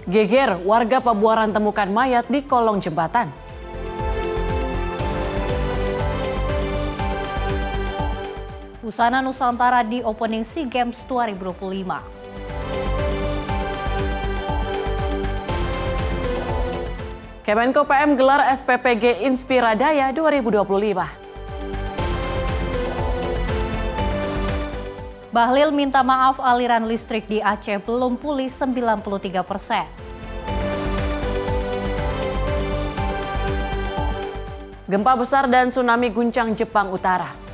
Geger, warga Pabuaran temukan mayat di kolong jembatan. Busana Nusantara di opening SEA Games 2025. Kemenko PM gelar SPPG Inspiradaya 2025. Bahlil minta maaf aliran listrik di Aceh belum pulih 93%. Gempa besar dan tsunami guncang Jepang Utara.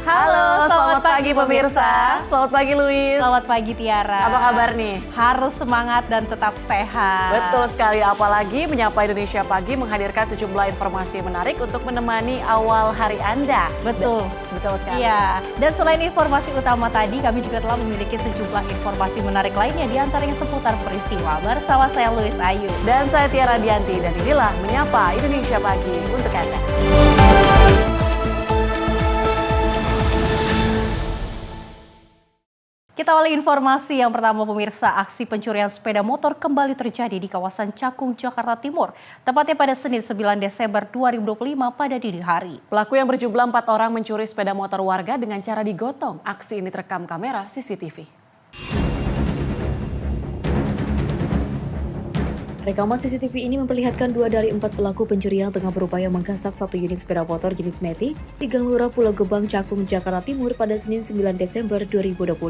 Halo, selamat pagi pemirsa. Selamat pagi Luis. Selamat pagi Tiara. Apa kabar nih? Harus semangat dan tetap sehat. Betul sekali, apalagi Menyapa Indonesia Pagi menghadirkan sejumlah informasi menarik untuk menemani awal hari Anda. Betul. Betul sekali. Iya, dan selain informasi utama tadi, kami juga telah memiliki sejumlah informasi menarik lainnya, di antaranya seputar peristiwa. Bersama saya Luis Ayu. Dan saya Tiara Dianti, dan inilah Menyapa Indonesia Pagi untuk Anda. Kita awali informasi yang pertama pemirsa, aksi pencurian sepeda motor kembali terjadi di kawasan Cakung, Jakarta Timur. Tepatnya pada Senin 9 Desember 2025 pada dini hari. Pelaku yang berjumlah 4 orang mencuri sepeda motor warga dengan cara digotong. Aksi ini terekam kamera CCTV. Rekaman CCTV ini memperlihatkan 2 dari 4 pelaku pencurian tengah berupaya menggasak 1 unit sepeda motor jenis Matic di Gang Lurah Pulau Gebang, Cakung, Jakarta Timur pada Senin 9 Desember 2025.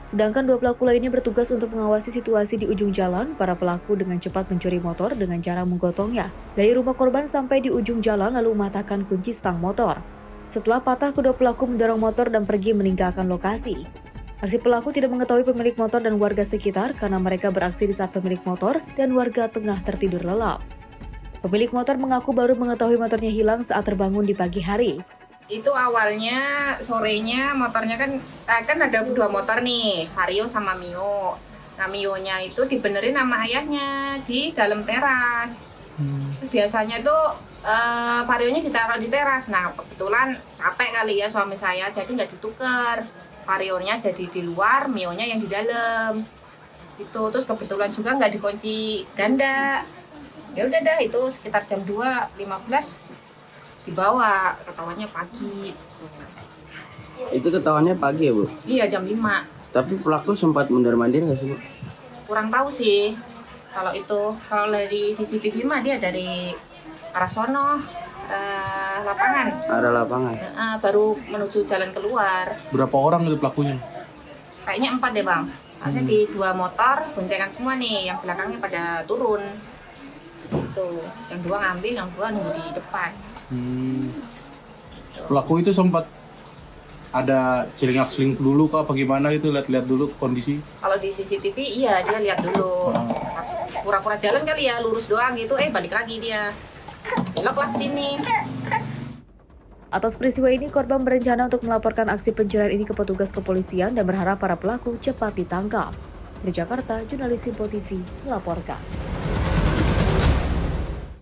Sedangkan 2 pelaku lainnya bertugas untuk mengawasi situasi di ujung jalan. Para pelaku dengan cepat mencuri motor dengan cara menggotongnya dari rumah korban sampai di ujung jalan lalu mematahkan kunci stang motor. Setelah patah, kedua pelaku mendorong motor dan pergi meninggalkan lokasi. Aksi pelaku tidak mengetahui pemilik motor dan warga sekitar karena mereka beraksi di saat pemilik motor dan warga tengah tertidur lelap. Pemilik motor mengaku baru mengetahui motornya hilang saat terbangun di pagi hari. Itu awalnya sorenya motornya kan ada 2 motor nih, Vario sama Mio. Nah Mio-nya itu dibenerin sama ayahnya di dalam teras. Biasanya tuh Vario-nya ditaruh di teras. Nah kebetulan capek kali ya suami saya, jadi nggak ditukar. Vario-nya jadi di luar, Mio-nya yang di dalam. Itu terus kebetulan juga nggak dikunci ganda. Ya udah dah, itu sekitar jam 2.15 dibawa, ketahuannya pagi. Itu ketahuannya pagi ya Bu? Iya jam 5. Tapi pelaku sempat mondar-mandir nggak sih Bu? Kurang tahu sih kalau itu. Kalau dari CCTV mah dia dari arah sono, lapangan. Ada lapangan. Baru menuju jalan keluar. Berapa orang itu pelakunya? Kayaknya 4 deh bang. Ada di 2 motor, boncengan semua nih. Yang belakangnya pada turun. Gitu. Yang 2 ngambil, yang 2 nunggu di depan. Pelaku itu sempat ada celingak-celinguk dulu kah? Apa gimana itu? Lihat-lihat dulu kondisi? Kalau di CCTV iya dia lihat dulu. Pura-pura jalan kali ya, lurus doang gitu. Balik lagi dia. Beloklah sini. Atas peristiwa ini, korban berencana untuk melaporkan aksi pencurian ini ke petugas kepolisian dan berharap para pelaku cepat ditangkap. Dari Jakarta, jurnalis Simpo TV melaporkan.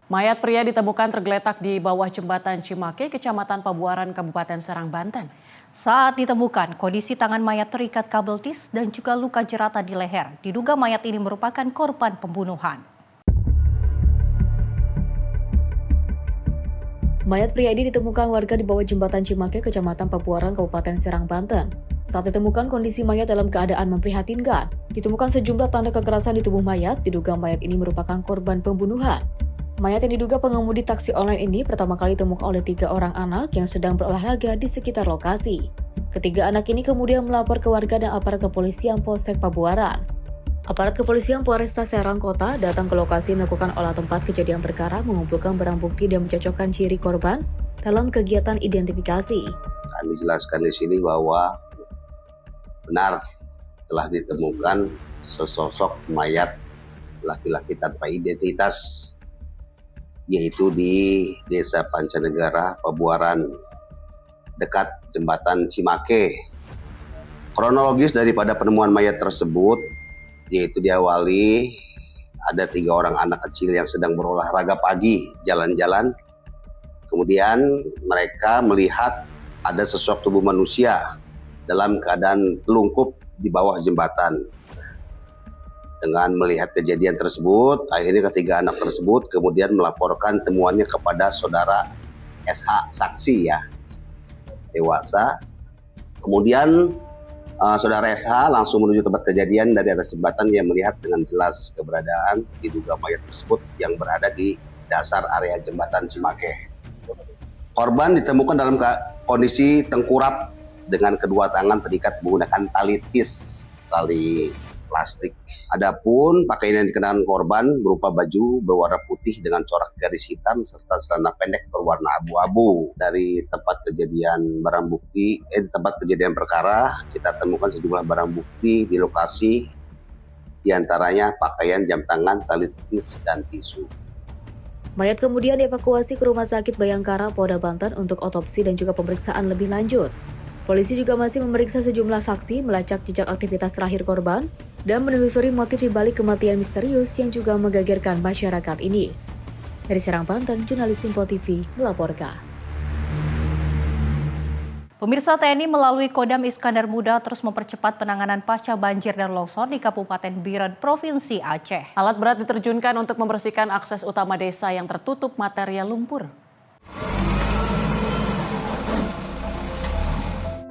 Mayat pria ditemukan tergeletak di bawah jembatan Cimake, Kecamatan Pabuaran, Kabupaten Serang, Banten. Saat ditemukan, kondisi tangan mayat terikat kabel tis dan juga luka jeratan di leher. Diduga mayat ini merupakan korban pembunuhan. Mayat pria ini ditemukan warga di bawah jembatan Cimake, Kecamatan Pabuaran, Kabupaten Serang, Banten. Saat ditemukan, kondisi mayat dalam keadaan memprihatinkan. Ditemukan sejumlah tanda kekerasan di tubuh mayat, diduga mayat ini merupakan korban pembunuhan. Mayat yang diduga pengemudi taksi online ini pertama kali ditemukan oleh 3 orang anak yang sedang berolahraga di sekitar lokasi. Ketiga anak ini kemudian melapor ke warga dan aparat kepolisian Polsek Pabuaran. Aparat kepolisian Polresta Serang Kota datang ke lokasi melakukan olah tempat kejadian perkara, mengumpulkan barang bukti dan mencocokkan ciri korban dalam kegiatan identifikasi. Kami jelaskan di sini bahwa benar telah ditemukan sesosok mayat laki-laki tanpa identitas, yaitu di Desa Pancanegara, Pabuaran, dekat jembatan Cimake. Kronologis daripada penemuan mayat tersebut, yaitu diawali ada 3 orang anak kecil yang sedang berolahraga pagi, jalan-jalan Kemudian mereka melihat ada sosok tubuh manusia dalam keadaan telungkup di bawah jembatan. Dengan melihat kejadian tersebut, akhirnya ketiga anak tersebut kemudian melaporkan temuannya kepada saudara SH, saksi ya, dewasa. Kemudian saudara SH langsung menuju tempat kejadian dari atas jembatan yang melihat dengan jelas keberadaan diduga mayat tersebut yang berada di dasar area jembatan Cimakeh. Korban ditemukan dalam kondisi tengkurap dengan kedua tangan terikat menggunakan tali plastik. Adapun pakaian yang dikenakan korban berupa baju berwarna putih dengan corak garis hitam serta celana pendek berwarna abu-abu. Dari tempat kejadian tempat kejadian perkara, kita temukan sejumlah barang bukti di lokasi, diantaranya pakaian, jam tangan, tali tipis, dan tisu. Mayat kemudian dievakuasi ke Rumah Sakit Bayangkara, Polda Banten untuk otopsi dan juga pemeriksaan lebih lanjut. Polisi juga masih memeriksa sejumlah saksi, melacak jejak aktivitas terakhir korban, dan menelusuri motif di balik kematian misterius yang juga menggegerkan masyarakat ini. Dari Serang, Banten, jurnalis Simpo TV melaporkan. Pemirsa, TNI melalui Kodam Iskandar Muda terus mempercepat penanganan pasca banjir dan longsor di Kabupaten Biren, Provinsi Aceh. Alat berat diterjunkan untuk membersihkan akses utama desa yang tertutup material lumpur.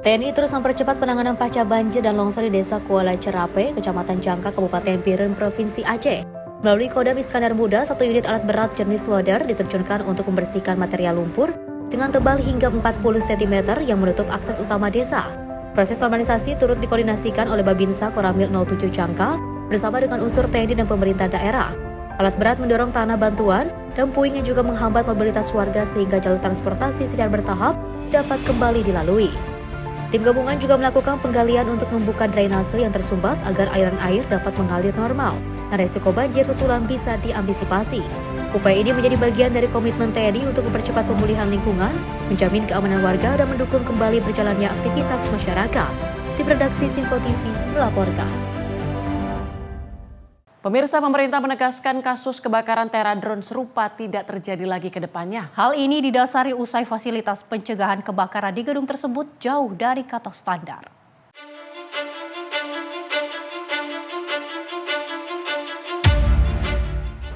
TNI terus mempercepat penanganan pasca banjir dan longsor di Desa Kuala Cerape, Kecamatan Jangka, Kabupaten Biren, Provinsi Aceh. Melalui Kodam Iskandar Muda, 1 unit alat berat jenis loader diterjunkan untuk membersihkan material lumpur dengan tebal hingga 40 cm yang menutup akses utama desa. Proses normalisasi turut dikoordinasikan oleh Babinsa Koramil 07 Jangka bersama dengan unsur TNI dan pemerintah daerah. Alat berat mendorong tanah bantuan dan puing yang juga menghambat mobilitas warga sehingga jalur transportasi secara bertahap dapat kembali dilalui. Tim gabungan juga melakukan penggalian untuk membuka drainase yang tersumbat agar aliran air dapat mengalir normal dan resiko banjir susulan bisa diantisipasi. Upaya ini menjadi bagian dari komitmen TNI untuk mempercepat pemulihan lingkungan, menjamin keamanan warga dan mendukung kembali berjalannya aktivitas masyarakat. Tim redaksi Simpo TV melaporkan. Pemirsa, pemerintah menegaskan kasus kebakaran teradron serupa tidak terjadi lagi ke depannya. Hal ini didasari usai fasilitas pencegahan kebakaran di gedung tersebut jauh dari kata standar.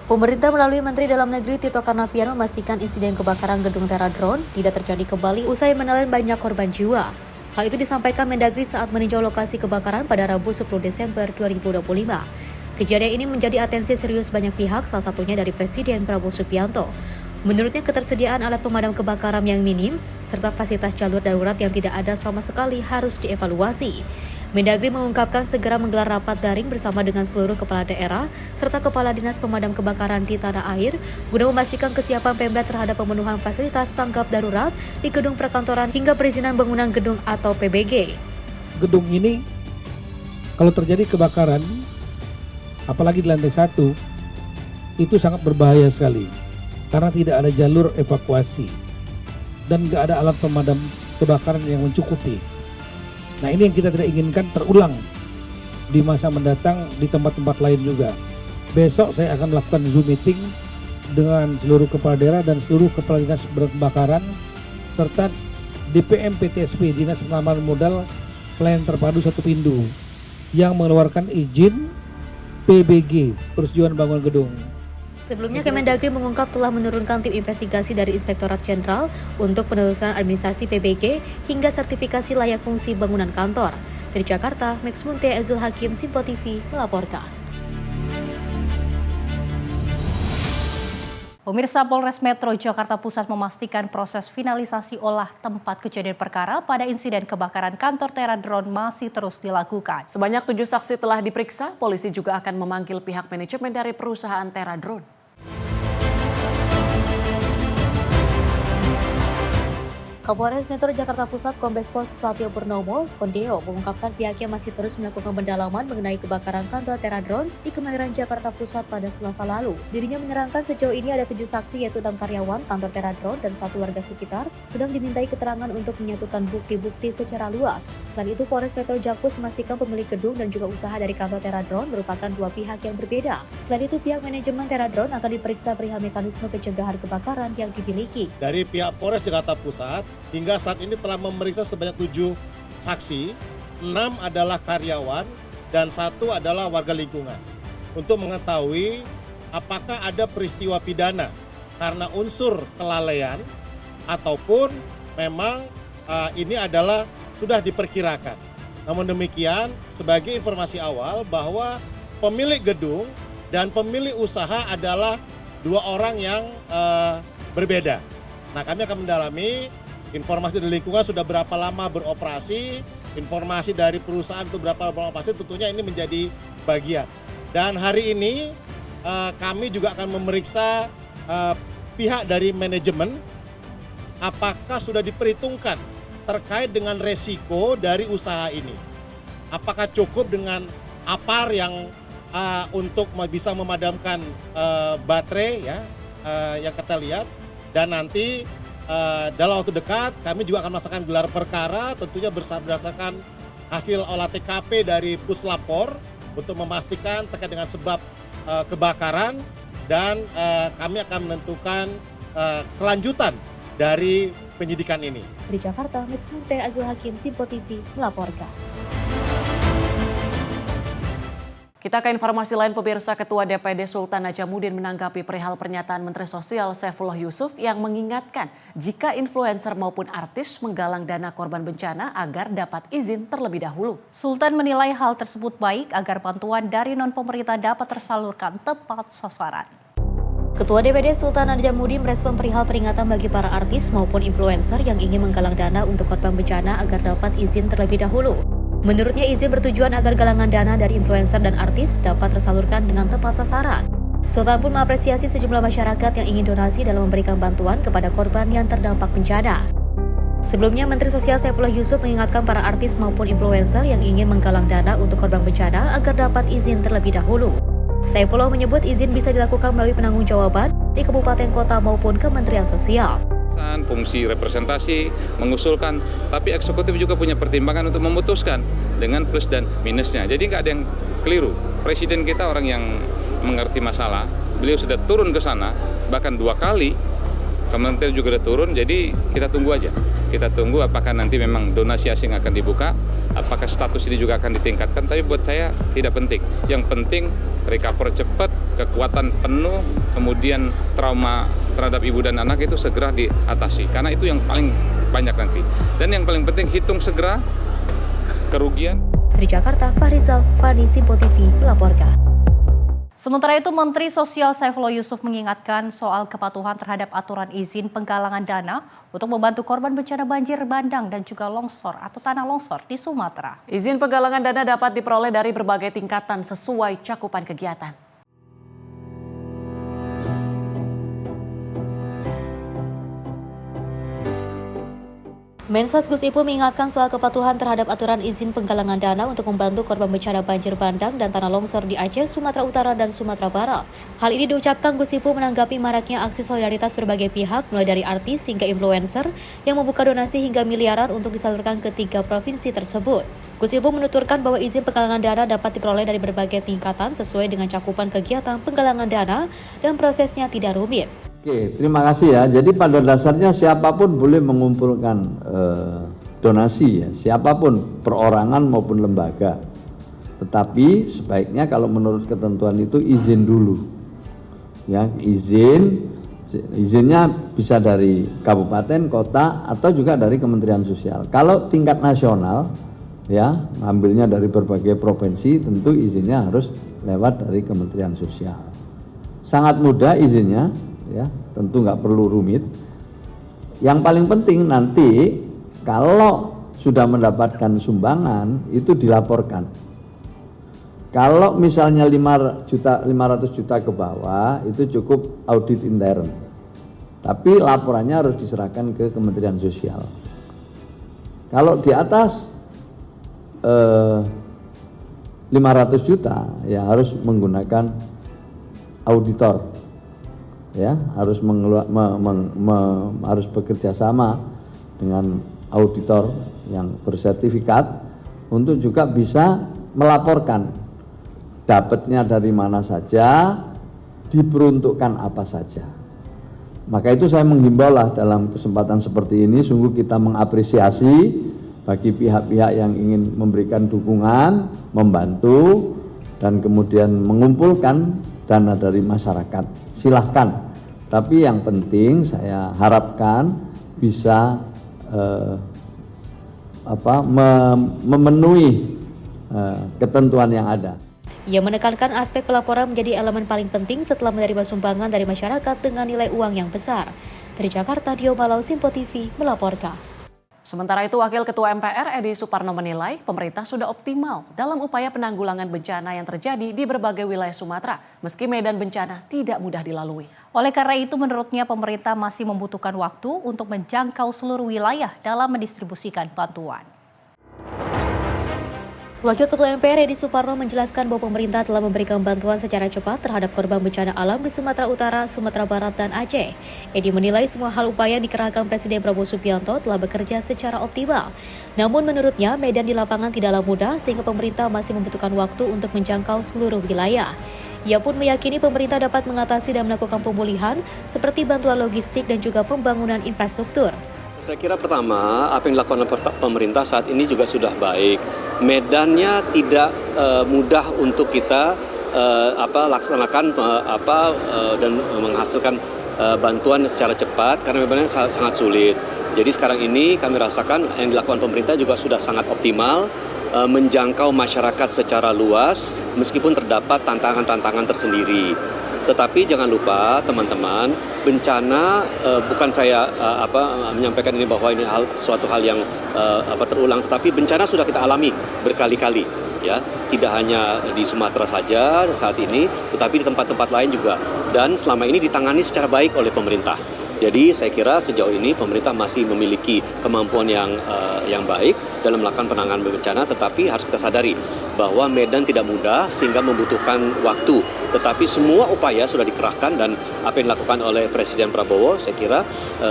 Pemerintah melalui Menteri Dalam Negeri Tito Karnavian memastikan insiden kebakaran gedung teradron tidak terjadi kembali usai menelan banyak korban jiwa. Hal itu disampaikan Mendagri saat meninjau lokasi kebakaran pada Rabu 10 Desember 2025. Kejadian ini menjadi atensi serius banyak pihak, salah satunya dari Presiden Prabowo Subianto. Menurutnya ketersediaan alat pemadam kebakaran yang minim, serta fasilitas jalur darurat yang tidak ada sama sekali harus dievaluasi. Mendagri mengungkapkan segera menggelar rapat daring bersama dengan seluruh kepala daerah, serta kepala dinas pemadam kebakaran di tanah air, guna memastikan kesiapan Pemda terhadap pemenuhan fasilitas tanggap darurat di gedung perkantoran hingga perizinan bangunan gedung atau PBG. Gedung ini, kalau terjadi kebakaran, apalagi di lantai 1, itu sangat berbahaya sekali karena tidak ada jalur evakuasi dan nggak ada alat pemadam kebakaran yang mencukupi. Nah, ini yang kita tidak inginkan terulang di masa mendatang di tempat-tempat lain juga. Besok saya akan melakukan Zoom meeting dengan seluruh kepala daerah dan seluruh kepala dinas kebakaran serta DPM PTSP, Dinas Penanaman Modal Pelayanan Terpadu Satu Pindu, yang mengeluarkan izin PBG, persetujuan bangun gedung. Sebelumnya, Kemendagri mengungkap telah menurunkan tim investigasi dari Inspektorat Jenderal untuk penelusuran administrasi PBG hingga sertifikasi layak fungsi bangunan kantor. Dari Jakarta, Max Munte, Azul Hakim, Simpo TV melaporkan. Pemirsa, Polres Metro Jakarta Pusat memastikan proses finalisasi olah tempat kejadian perkara pada insiden kebakaran kantor teradron masih terus dilakukan. Sebanyak 7 saksi telah diperiksa, polisi juga akan memanggil pihak manajemen dari perusahaan teradron. Kapolres Metro Jakarta Pusat Kombes Pol Susatyo Purnomo, Kondeo, mengungkapkan pihaknya masih terus melakukan pendalaman mengenai kebakaran kantor Teradron di Kemayoran Jakarta Pusat pada Selasa lalu. Dirinya menerangkan sejauh ini ada 7 saksi yaitu 6 karyawan kantor Teradron dan 1 warga sekitar sedang dimintai keterangan untuk menyatukan bukti-bukti secara luas. Selain itu, Polres Metro Jakpus memastikan pemilik gedung dan juga usaha dari kantor Teradron merupakan 2 pihak yang berbeda. Selain itu, pihak manajemen Teradron akan diperiksa perihal mekanisme pencegahan kebakaran yang dimiliki. Dari pihak Polres Jakarta Pusat, hingga saat ini telah memeriksa sebanyak 7 saksi, 6 adalah karyawan, dan 1 adalah warga lingkungan. Untuk mengetahui apakah ada peristiwa pidana karena unsur kelalaian, ataupun memang ini adalah sudah diperkirakan. Namun demikian, sebagai informasi awal bahwa pemilik gedung dan pemilik usaha adalah 2 orang yang berbeda. Nah, kami akan mendalami informasi dari lingkungan sudah berapa lama beroperasi, informasi dari perusahaan itu berapa lama beroperasi, tentunya ini menjadi bagian. Dan hari ini kami juga akan memeriksa pihak dari manajemen apakah sudah diperhitungkan terkait dengan resiko dari usaha ini. Apakah cukup dengan APAR yang untuk bisa memadamkan baterai ya yang kita lihat, dan nanti dalam waktu dekat kami juga akan melaksanakan gelar perkara tentunya berdasarkan hasil olah TKP dari Puslapor untuk memastikan terkait dengan sebab kebakaran, dan kami akan menentukan kelanjutan dari penyidikan ini. Di Jakarta, Max Munte, Azul Hakim, Simpo TV melaporkan. Kita ke informasi lain, pemirsa. Ketua DPD Sultan Najamuddin menanggapi perihal pernyataan Menteri Sosial Saifullah Yusuf yang mengingatkan jika influencer maupun artis menggalang dana korban bencana agar dapat izin terlebih dahulu. Sultan menilai hal tersebut baik agar bantuan dari non-pemerintah dapat tersalurkan tepat sasaran. Ketua DPD Sultan Najamuddin merespon perihal peringatan bagi para artis maupun influencer yang ingin menggalang dana untuk korban bencana agar dapat izin terlebih dahulu. Menurutnya, izin bertujuan agar galangan dana dari influencer dan artis dapat tersalurkan dengan tepat sasaran. Sultan pun mengapresiasi sejumlah masyarakat yang ingin donasi dalam memberikan bantuan kepada korban yang terdampak bencana. Sebelumnya, Menteri Sosial Saifullah Yusuf mengingatkan para artis maupun influencer yang ingin menggalang dana untuk korban bencana agar dapat izin terlebih dahulu. Saifullah menyebut izin bisa dilakukan melalui penanggung-jawaban di kabupaten kota maupun Kementerian Sosial. Fungsi representasi, mengusulkan, tapi eksekutif juga punya pertimbangan untuk memutuskan dengan plus dan minusnya. Jadi nggak ada yang keliru. Presiden kita orang yang mengerti masalah, beliau sudah turun ke sana, bahkan 2 kali, Kementerian juga sudah turun, jadi kita tunggu aja. Kita tunggu apakah nanti memang donasi asing akan dibuka, apakah status ini juga akan ditingkatkan, tapi buat saya tidak penting. Yang penting recover cepat, kekuatan penuh, kemudian trauma terhadap ibu dan anak itu segera diatasi. Karena itu yang paling banyak nanti. Dan yang paling penting hitung segera kerugian. Dari Jakarta, Farizal, Fani, Simpo TV melaporkan. Sementara itu, Menteri Sosial Saifullah Yusuf mengingatkan soal kepatuhan terhadap aturan izin penggalangan dana untuk membantu korban bencana banjir bandang dan juga longsor atau tanah longsor di Sumatera. Izin penggalangan dana dapat diperoleh dari berbagai tingkatan sesuai cakupan kegiatan. Mensas Gus Ipul mengingatkan soal kepatuhan terhadap aturan izin penggalangan dana untuk membantu korban bencana banjir bandang dan tanah longsor di Aceh, Sumatera Utara, dan Sumatera Barat. Hal ini diucapkan Gus Ipul menanggapi maraknya aksi solidaritas berbagai pihak, mulai dari artis hingga influencer, yang membuka donasi hingga miliaran untuk disalurkan ke 3 provinsi tersebut. Gus Ipul menuturkan bahwa izin penggalangan dana dapat diperoleh dari berbagai tingkatan sesuai dengan cakupan kegiatan penggalangan dana dan prosesnya tidak rumit. Oke, terima kasih ya. Jadi pada dasarnya siapapun boleh mengumpulkan donasi ya, siapapun, perorangan maupun lembaga. Tetapi sebaiknya kalau menurut ketentuan itu izin dulu. Ya, izinnya bisa dari kabupaten, kota, atau juga dari Kementerian Sosial. Kalau tingkat nasional, ya, ambilnya dari berbagai provinsi, tentu izinnya harus lewat dari Kementerian Sosial. Sangat mudah izinnya. Ya, tentu nggak perlu rumit. Yang paling penting nanti kalau sudah mendapatkan sumbangan itu dilaporkan. Kalau misalnya 500 juta ke bawah itu cukup audit intern. Tapi laporannya harus diserahkan ke Kementerian Sosial. Kalau di atas 500 juta ya harus menggunakan auditor, ya harus harus bekerja sama dengan auditor yang bersertifikat untuk juga bisa melaporkan dapatnya dari mana saja, diperuntukkan apa saja. Maka itu saya menghimbau lah dalam kesempatan seperti ini, sungguh kita mengapresiasi bagi pihak-pihak yang ingin memberikan dukungan, membantu, dan kemudian mengumpulkan dana dari masyarakat. Silahkan. Tapi yang penting saya harapkan bisa memenuhi ketentuan yang ada. Ia menekankan aspek pelaporan menjadi elemen paling penting setelah menerima sumbangan dari masyarakat dengan nilai uang yang besar. Dari Jakarta, Dio Malau, Simpo TV melaporkan. Sementara itu, Wakil Ketua MPR Edi Suparno menilai pemerintah sudah optimal dalam upaya penanggulangan bencana yang terjadi di berbagai wilayah Sumatera, meski medan bencana tidak mudah dilalui. Oleh karena itu, menurutnya pemerintah masih membutuhkan waktu untuk menjangkau seluruh wilayah dalam mendistribusikan bantuan. Wakil Ketua MPR Edi Suparno menjelaskan bahwa pemerintah telah memberikan bantuan secara cepat terhadap korban bencana alam di Sumatera Utara, Sumatera Barat, dan Aceh. Edi menilai semua hal upaya yang dikerahkan Presiden Prabowo Subianto telah bekerja secara optimal. Namun menurutnya medan di lapangan tidaklah mudah sehingga pemerintah masih membutuhkan waktu untuk menjangkau seluruh wilayah. Ia pun meyakini pemerintah dapat mengatasi dan melakukan pemulihan seperti bantuan logistik dan juga pembangunan infrastruktur. Saya kira pertama, apa yang dilakukan pemerintah saat ini juga sudah baik. Medannya tidak mudah untuk kita laksanakan dan menghasilkan bantuan secara cepat karena memang sangat sulit. Jadi sekarang ini kami rasakan yang dilakukan pemerintah juga sudah sangat optimal, menjangkau masyarakat secara luas meskipun terdapat tantangan-tantangan tersendiri. Tetapi jangan lupa teman-teman, bencana bukan saya menyampaikan ini bahwa ini suatu hal yang terulang, tetapi bencana sudah kita alami berkali-kali, ya. Tidak hanya di Sumatera saja saat ini, tetapi di tempat-tempat lain juga. Dan selama ini ditangani secara baik oleh pemerintah. Jadi saya kira sejauh ini pemerintah masih memiliki kemampuan yang baik dalam melakukan penanganan bencana, tetapi harus kita sadari bahwa medan tidak mudah sehingga membutuhkan waktu. Tetapi semua upaya sudah dikerahkan dan apa yang dilakukan oleh Presiden Prabowo saya kira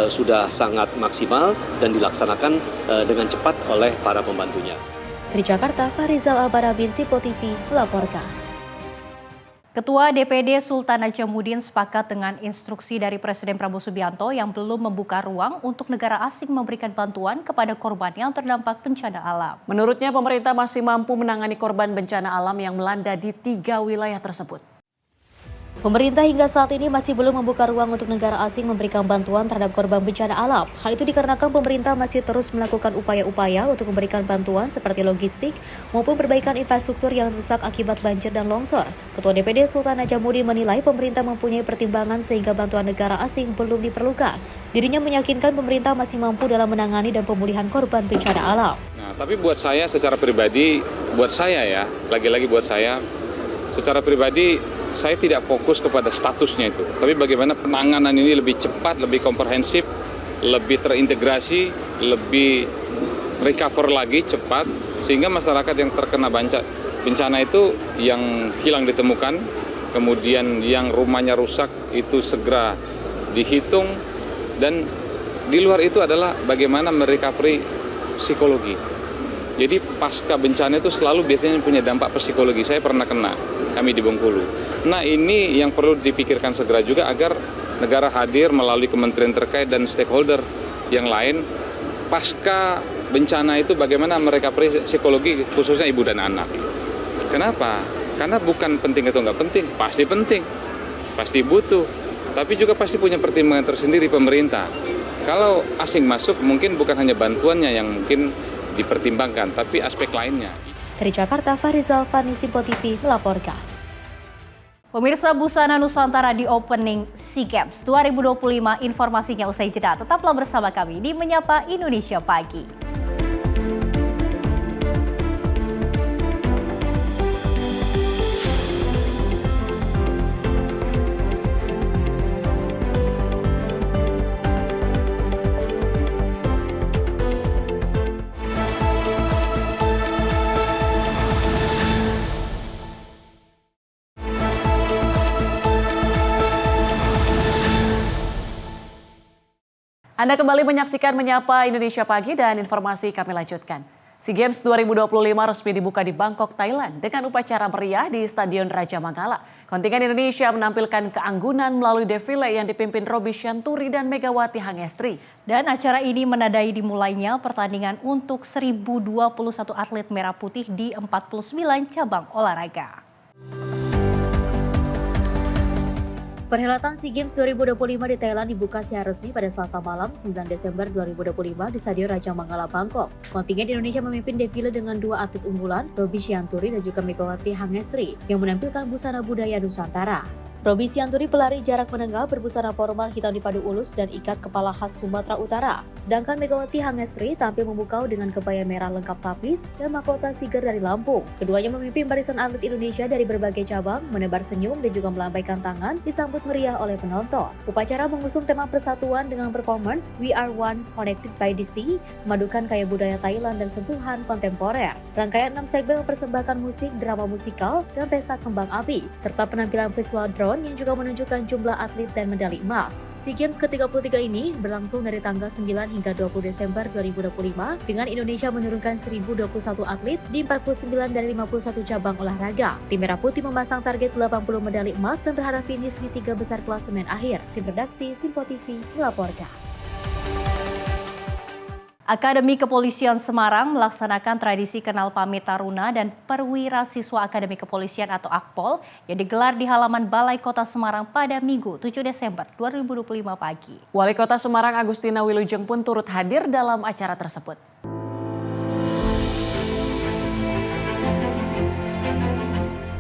sudah sangat maksimal dan dilaksanakan dengan cepat oleh para pembantunya. Dari Jakarta, Farizal Albarabin, Simpo TV melaporkan. Ketua DPD Sultan Najamuddin sepakat dengan instruksi dari Presiden Prabowo Subianto yang belum membuka ruang untuk negara asing memberikan bantuan kepada korban yang terdampak bencana alam. Menurutnya pemerintah masih mampu menangani korban bencana alam yang melanda di 3 wilayah tersebut. Pemerintah hingga saat ini masih belum membuka ruang untuk negara asing memberikan bantuan terhadap korban bencana alam. Hal itu dikarenakan pemerintah masih terus melakukan upaya-upaya untuk memberikan bantuan seperti logistik maupun perbaikan infrastruktur yang rusak akibat banjir dan longsor. Ketua DPD Sultan Najamuddin menilai pemerintah mempunyai pertimbangan sehingga bantuan negara asing belum diperlukan. Dirinya meyakinkan pemerintah masih mampu dalam menangani dan pemulihan korban bencana alam. Nah, tapi buat saya secara pribadi, lagi-lagi buat saya, secara pribadi saya tidak fokus kepada statusnya itu, tapi bagaimana penanganan ini lebih cepat, lebih komprehensif, lebih terintegrasi, lebih recover lagi cepat, sehingga masyarakat yang terkena bencana itu yang hilang ditemukan, kemudian yang rumahnya rusak itu segera dihitung, dan di luar itu adalah bagaimana merecovery psikologi. Jadi pasca bencana itu selalu biasanya punya dampak psikologi. Saya pernah kena, kami di Bengkulu. Nah ini yang perlu dipikirkan segera juga agar negara hadir melalui kementerian terkait dan stakeholder yang lain. Pasca bencana itu bagaimana mereka psikologi khususnya ibu dan anak. Kenapa? Karena bukan penting atau nggak penting, pasti butuh. Tapi juga pasti punya pertimbangan tersendiri pemerintah. Kalau asing masuk mungkin bukan hanya bantuannya yang mungkin dipertimbangkan, tapi aspek lainnya. Dari Jakarta, Farizal Fani, Simpo TV melaporkan. Pemirsa, busana Nusantara di opening SEA Games 2025, informasinya usai jeda. Tetaplah bersama kami di Menyapa Indonesia Pagi. Anda kembali menyaksikan Menyapa Indonesia Pagi dan informasi kami lanjutkan. SEA Games 2025 resmi dibuka di Bangkok, Thailand dengan upacara meriah di Stadion Raja Mangala. Kontingen Indonesia menampilkan keanggunan melalui defile yang dipimpin Robby Syanturi dan Megawati Hangestri. Dan acara ini menandai dimulainya pertandingan untuk 1021 atlet merah putih di 49 cabang olahraga. Perhelatan SEA Games 2025 di Thailand dibuka secara resmi pada Selasa malam 9 Desember 2025 di Stadion Raja Mangala, Bangkok. Kontingen Indonesia memimpin defile dengan dua atlet unggulan, Robby Syanturi dan juga Megawati Hangestri, yang menampilkan busana budaya Nusantara. Robby Syanturi pelari jarak menengah berbusana formal hitam dipadu ulus dan ikat kepala khas Sumatera Utara. Sedangkan Megawati Hangestri tampil memukau dengan kebaya merah lengkap tapis dan mahkota Siger dari Lampung. Keduanya memimpin barisan atlet Indonesia dari berbagai cabang, menebar senyum dan juga melambaikan tangan disambut meriah oleh penonton. Upacara mengusung tema persatuan dengan performance We Are One Connected by the Sea, memadukan kaya budaya Thailand dan sentuhan kontemporer. Rangkaian 6 segmen mempersembahkan musik, drama musikal, dan pesta kembang api, serta penampilan visual drone yang juga menunjukkan jumlah atlet dan medali emas. SEA Games ke-33 ini berlangsung dari tanggal 9 hingga 20 Desember 2025 dengan Indonesia menurunkan 1021 atlet di 49 dari 51 cabang olahraga. Tim Merah Putih memasang target 80 medali emas dan berharap finish di 3 besar klasemen akhir. Tim redaksi Simpo TV melaporkan. Akademi Kepolisian Semarang melaksanakan tradisi kenal pamit taruna dan perwira siswa Akademi Kepolisian atau Akpol yang digelar di halaman Balai Kota Semarang pada Minggu 7 Desember 2025 pagi. Wali Kota Semarang Agustina Wilujeng pun turut hadir dalam acara tersebut.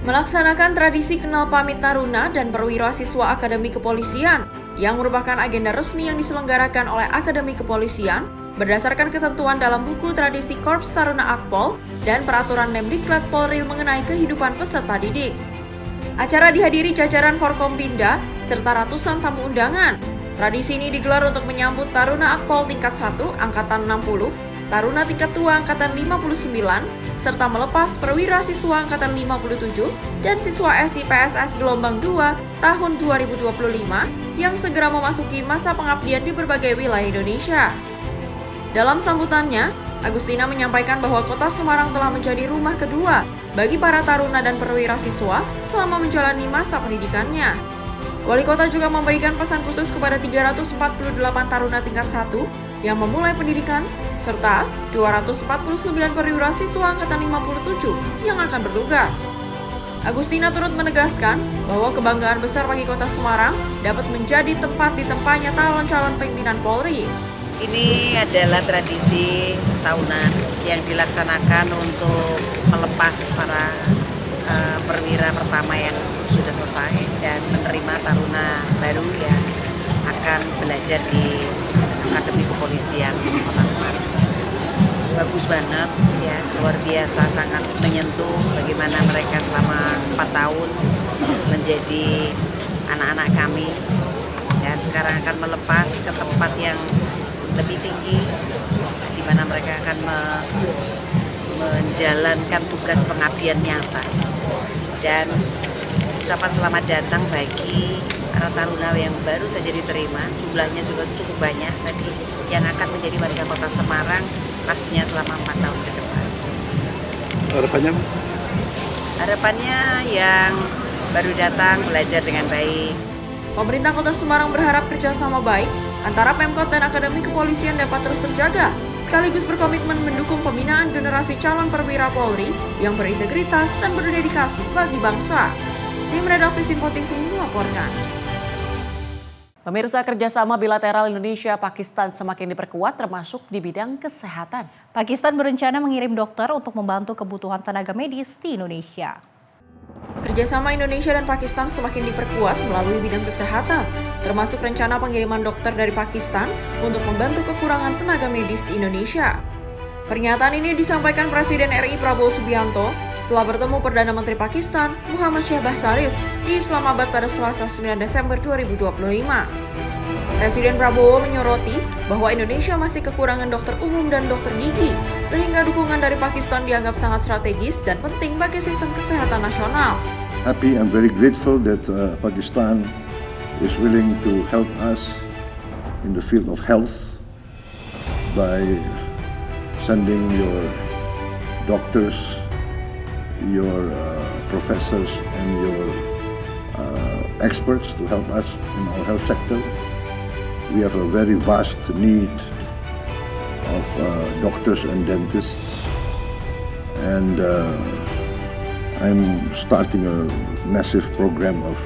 Melaksanakan tradisi kenal pamit taruna dan perwira siswa Akademi Kepolisian yang merupakan agenda resmi yang diselenggarakan oleh Akademi Kepolisian berdasarkan ketentuan dalam buku tradisi Korps Taruna Akpol dan peraturan Mendiklat Polri mengenai kehidupan peserta didik. Acara dihadiri jajaran Forkompinda serta ratusan tamu undangan. Tradisi ini digelar untuk menyambut Taruna Akpol tingkat 1 Angkatan 60, Taruna tingkat 2 Angkatan 59, serta melepas perwira siswa Angkatan 57 dan siswa SI PSS Gelombang 2 tahun 2025 yang segera memasuki masa pengabdian di berbagai wilayah Indonesia. Dalam sambutannya, Agustina menyampaikan bahwa Kota Semarang telah menjadi rumah kedua bagi para taruna dan perwira siswa selama menjalani masa pendidikannya. Wali Kota juga memberikan pesan khusus kepada 348 taruna tingkat 1 yang memulai pendidikan, serta 249 perwira siswa Angkatan 57 yang akan bertugas. Agustina turut menegaskan bahwa kebanggaan besar bagi Kota Semarang dapat menjadi tempat ditempatnya calon-calon pimpinan Polri. Ini adalah tradisi tahunan yang dilaksanakan untuk melepas para perwira pertama yang sudah selesai dan menerima taruna baru yang akan belajar di Akademi Kepolisian Kota Semarang. Bagus banget ya, luar biasa, sangat menyentuh bagaimana mereka selama 4 tahun menjadi anak-anak kami dan sekarang akan melepas ke tempat yang lebih tinggi di mana mereka akan menjalankan tugas pengabdian nyata. Dan ucapan selamat datang bagi para taruna yang baru saja diterima, jumlahnya juga cukup banyak tadi, yang akan menjadi warga Kota Semarang pastinya selama 4 tahun ke depan. Harapannya? Harapannya yang baru datang belajar dengan baik. Pemerintah Kota Semarang berharap kerjasama baik antara Pemkot dan Akademi Kepolisian dapat terus terjaga, sekaligus berkomitmen mendukung pembinaan generasi calon perwira Polri yang berintegritas dan berdedikasi bagi bangsa. Tim redaksi Simpo TV melaporkan. Pemirsa, kerjasama bilateral Indonesia-Pakistan semakin diperkuat termasuk di bidang kesehatan. Pakistan berencana mengirim dokter untuk membantu kebutuhan tenaga medis di Indonesia. Kerjasama Indonesia dan Pakistan semakin diperkuat melalui bidang kesehatan, termasuk rencana pengiriman dokter dari Pakistan untuk membantu kekurangan tenaga medis di Indonesia. Pernyataan ini disampaikan Presiden RI Prabowo Subianto setelah bertemu Perdana Menteri Pakistan Muhammad Shehbaz Sharif di Islamabad pada Selasa 9 Desember 2025. Presiden Prabowo menyoroti bahwa Indonesia masih kekurangan dokter umum dan dokter gigi, sehingga dukungan dari Pakistan dianggap sangat strategis dan penting bagi sistem kesehatan nasional. Happy and very grateful that Pakistan is willing to help us in the field of health by sending your doctors, your professors, and your experts to help us in our health sector. We have a very vast need of doctors and dentists, and I'm starting a massive program of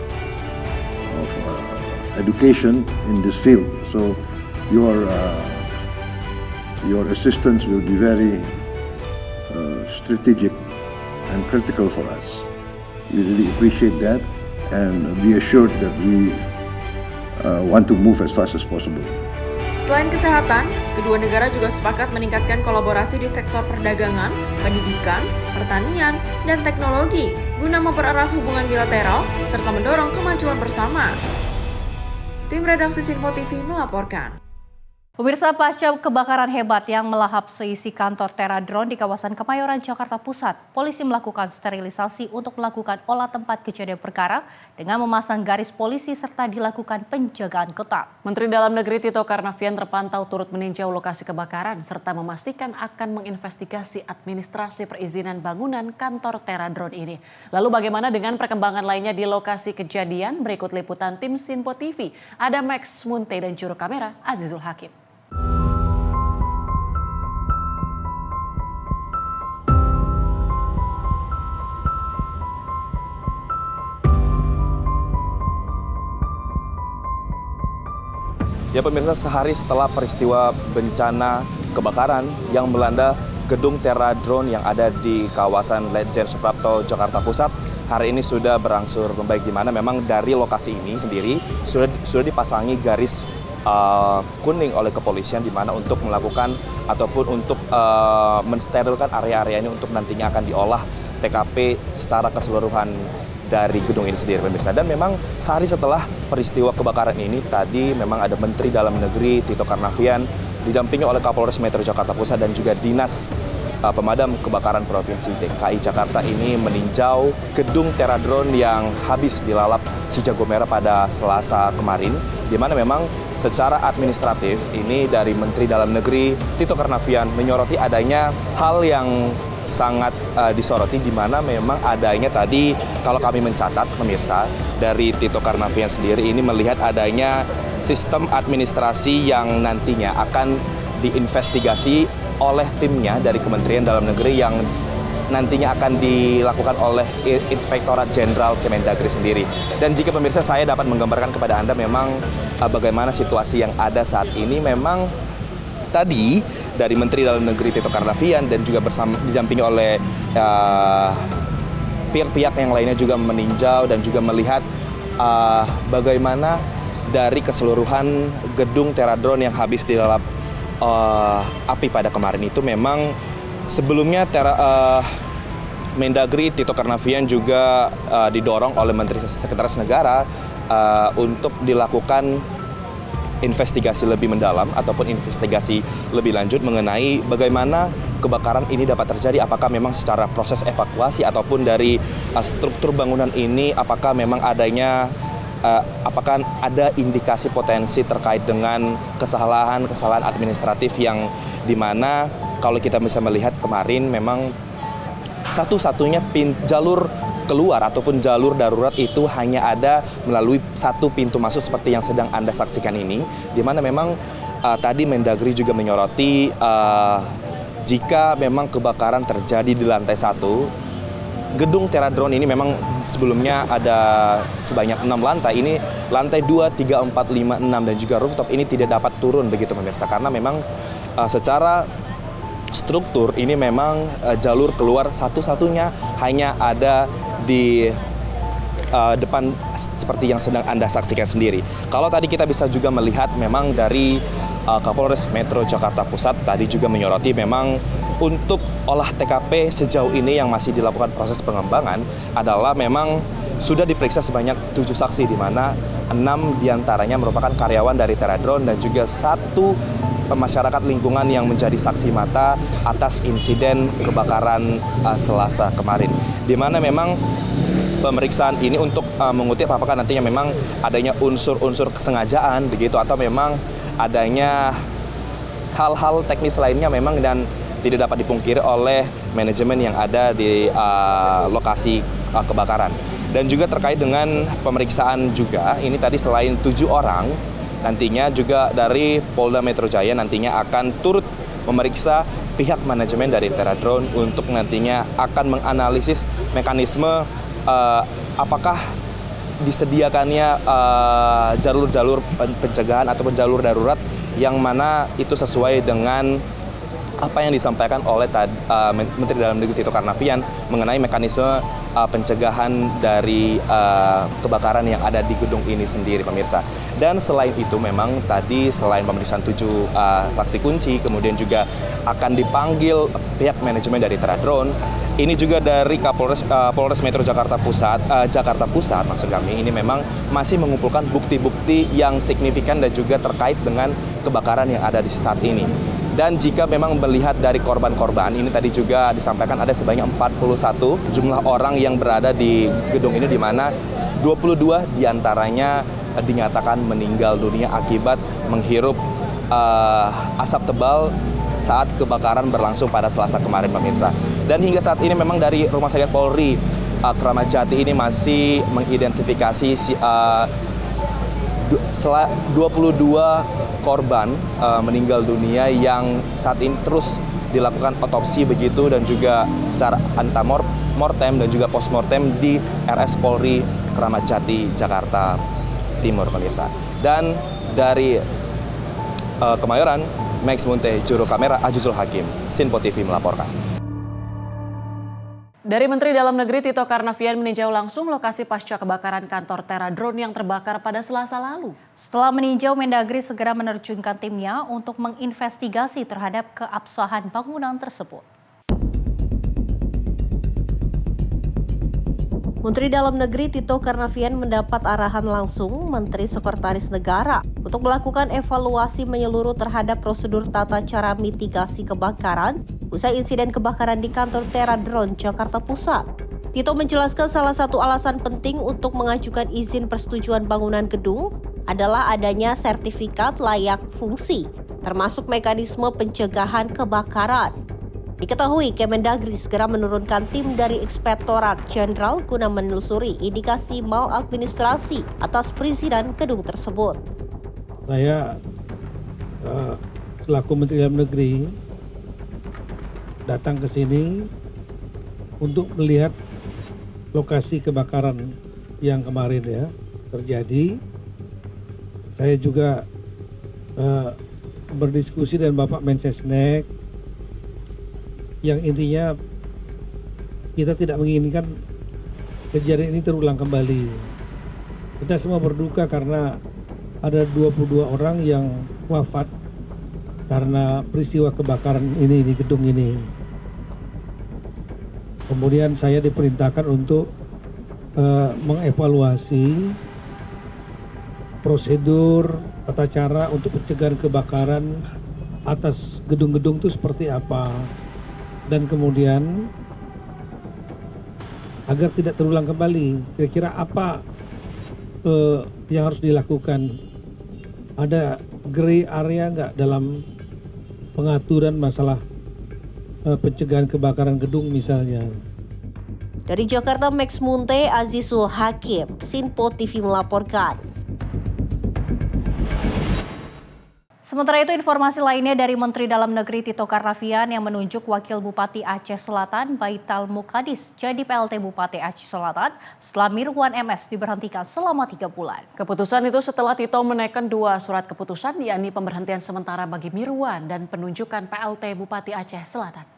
education in this field. So your assistance will be very strategic and critical for us. We really appreciate that, and be assured that we want to move as fast as possible. Selain kesehatan, kedua negara juga sepakat meningkatkan kolaborasi di sektor perdagangan, pendidikan, pertanian, dan teknologi guna mempererat hubungan bilateral serta mendorong kemajuan bersama. Tim redaksi Sinpo TV melaporkan. Pemirsa, pasca kebakaran hebat yang melahap seisi kantor Teradron di kawasan Kemayoran, Jakarta Pusat, polisi melakukan sterilisasi untuk melakukan olah tempat kejadian perkara dengan memasang garis polisi serta dilakukan penjagaan ketat. Menteri Dalam Negeri Tito Karnavian terpantau turut meninjau lokasi kebakaran serta memastikan akan menginvestigasi administrasi perizinan bangunan kantor Teradron ini. Lalu bagaimana dengan perkembangan lainnya di lokasi kejadian? Berikut liputan tim Sinpo TV. Ada Max Munte dan juru kamera Azizul Hakim. Ya pemirsa, sehari setelah peristiwa bencana kebakaran yang melanda gedung Teradron yang ada di kawasan Ledjen Suprapto, Jakarta Pusat, hari ini sudah berangsur membaik, di mana memang dari lokasi ini sendiri sudah dipasangi garis kuning oleh kepolisian, di mana untuk melakukan ataupun untuk mensterilkan area-area ini untuk nantinya akan diolah TKP secara keseluruhan dari gedung ini sendiri pemirsa. Dan memang sehari setelah peristiwa kebakaran ini tadi memang ada Menteri Dalam Negeri Tito Karnavian didampingi oleh Kapolres Metro Jakarta Pusat dan juga Dinas Pemadam Kebakaran Provinsi DKI Jakarta ini meninjau gedung Teradron yang habis dilalap si jago merah pada Selasa kemarin, di mana memang secara administratif ini dari Menteri Dalam Negeri Tito Karnavian menyoroti adanya hal yang sangat disoroti, di mana memang adanya tadi kalau kami mencatat pemirsa dari Tito Karnavian sendiri ini melihat adanya sistem administrasi yang nantinya akan diinvestigasi oleh timnya dari Kementerian Dalam Negeri yang nantinya akan dilakukan oleh Inspektorat Jenderal Kemendagri sendiri. Dan jika pemirsa saya dapat menggambarkan kepada Anda memang bagaimana situasi yang ada saat ini, memang tadi dari Menteri Dalam Negeri Tito Karnavian dan juga didampingi oleh pihak-pihak yang lainnya juga meninjau dan juga melihat bagaimana dari keseluruhan gedung Teradron yang habis dilalap api pada kemarin itu. Memang sebelumnya Mendagri Tito Karnavian juga didorong oleh Menteri Sekretaris Negara untuk dilakukan investigasi lebih mendalam ataupun investigasi lebih lanjut mengenai bagaimana kebakaran ini dapat terjadi, apakah memang secara proses evakuasi ataupun dari struktur bangunan ini apakah memang adanya apakah ada indikasi potensi terkait dengan kesalahan administratif yang dimana kalau kita bisa melihat kemarin memang satu-satunya jalur keluar ataupun jalur darurat itu hanya ada melalui satu pintu masuk seperti yang sedang Anda saksikan ini, di mana memang tadi Mendagri juga menyoroti jika memang kebakaran terjadi di lantai 1, gedung Teradron ini memang sebelumnya ada sebanyak 6 lantai, ini lantai 2, 3, 4, 5, 6 dan juga rooftop ini tidak dapat turun begitu pemirsa, karena memang secara struktur ini memang jalur keluar satu-satunya hanya ada di depan seperti yang sedang Anda saksikan sendiri. Kalau tadi kita bisa juga melihat memang dari Kapolres Metro Jakarta Pusat tadi juga menyoroti memang untuk olah TKP sejauh ini yang masih dilakukan proses pengembangan adalah memang sudah diperiksa sebanyak 7 saksi, di mana 6 diantaranya merupakan karyawan dari Teradron dan juga 1 masyarakat lingkungan yang menjadi saksi mata atas insiden kebakaran Selasa kemarin, di mana memang pemeriksaan ini untuk mengutip apakah nantinya memang adanya unsur-unsur kesengajaan begitu atau memang adanya hal-hal teknis lainnya memang dan tidak dapat dipungkiri oleh manajemen yang ada di lokasi kebakaran. Dan juga terkait dengan pemeriksaan juga, ini tadi selain 7 orang, nantinya juga dari Polda Metro Jaya nantinya akan turut memeriksa pihak manajemen dari Terradrone untuk nantinya akan menganalisis mekanisme apakah disediakannya jalur-jalur pencegahan ataupun jalur darurat yang mana itu sesuai dengan apa yang disampaikan oleh Menteri Dalam Negeri Tito Karnavian mengenai mekanisme pencegahan dari kebakaran yang ada di gedung ini sendiri, pemirsa. Dan selain itu memang tadi selain pemeriksaan 7 saksi kunci, kemudian juga akan dipanggil pihak manajemen dari Terradrone. Ini juga dari Polres Metro Jakarta Pusat maksud kami, ini memang masih mengumpulkan bukti-bukti yang signifikan dan juga terkait dengan kebakaran yang ada di saat ini. Dan jika memang melihat dari korban-korban, ini tadi juga disampaikan ada sebanyak 41 jumlah orang yang berada di gedung ini, di mana 22 diantaranya dinyatakan meninggal dunia akibat menghirup asap tebal saat kebakaran berlangsung pada Selasa kemarin, pemirsa. Dan hingga saat ini memang dari Rumah Sakit Polri Kramat Jati ini masih mengidentifikasi 22 korban meninggal dunia yang saat ini terus dilakukan otopsi begitu dan juga secara antemortem dan juga postmortem di RS Polri Kramat Jati Jakarta Timur, pemirsa. Dan dari Kemayoran, Max Munte, juru kamera Ajizul Hakim, Sinpo TV melaporkan. Dari Menteri Dalam Negeri Tito Karnavian meninjau langsung lokasi pasca kebakaran kantor Terradrone yang terbakar pada Selasa lalu. Setelah meninjau, Mendagri segera menerjunkan timnya untuk menginvestigasi terhadap keabsahan bangunan tersebut. Menteri Dalam Negeri Tito Karnavian mendapat arahan langsung Menteri Sekretaris Negara untuk melakukan evaluasi menyeluruh terhadap prosedur tata cara mitigasi kebakaran usai insiden kebakaran di kantor Terradrone Jakarta Pusat. Tito menjelaskan salah satu alasan penting untuk mengajukan izin persetujuan bangunan gedung adalah adanya sertifikat layak fungsi, termasuk mekanisme pencegahan kebakaran. Diketahui Kemendagri segera menurunkan tim dari Inspektorat Jenderal guna menelusuri indikasi maladministrasi atas perizinan gedung tersebut. Saya selaku Menteri Dalam Negeri datang ke sini untuk melihat lokasi kebakaran yang kemarin ya terjadi. Saya juga berdiskusi dengan Bapak Mensesnek, yang intinya kita tidak menginginkan kejadian ini terulang kembali. Kita semua berduka karena ada 22 orang yang wafat karena peristiwa kebakaran ini di gedung ini. Kemudian saya diperintahkan untuk mengevaluasi prosedur tata cara untuk pencegahan kebakaran atas gedung-gedung itu seperti apa. Dan kemudian agar tidak terulang kembali, kira-kira apa yang harus dilakukan? Ada gray area nggak dalam pengaturan masalah pencegahan kebakaran gedung misalnya? Dari Jakarta, Max Munte, Azizul Hakim, Sinpo TV melaporkan. Sementara itu, informasi lainnya dari Menteri Dalam Negeri Tito Karnavian yang menunjuk Wakil Bupati Aceh Selatan Baital Mukadis jadi PLT Bupati Aceh Selatan setelah Mirwan MS diberhentikan selama 3 bulan. Keputusan itu setelah Tito menaikkan 2 surat keputusan, yakni pemberhentian sementara bagi Mirwan dan penunjukan PLT Bupati Aceh Selatan.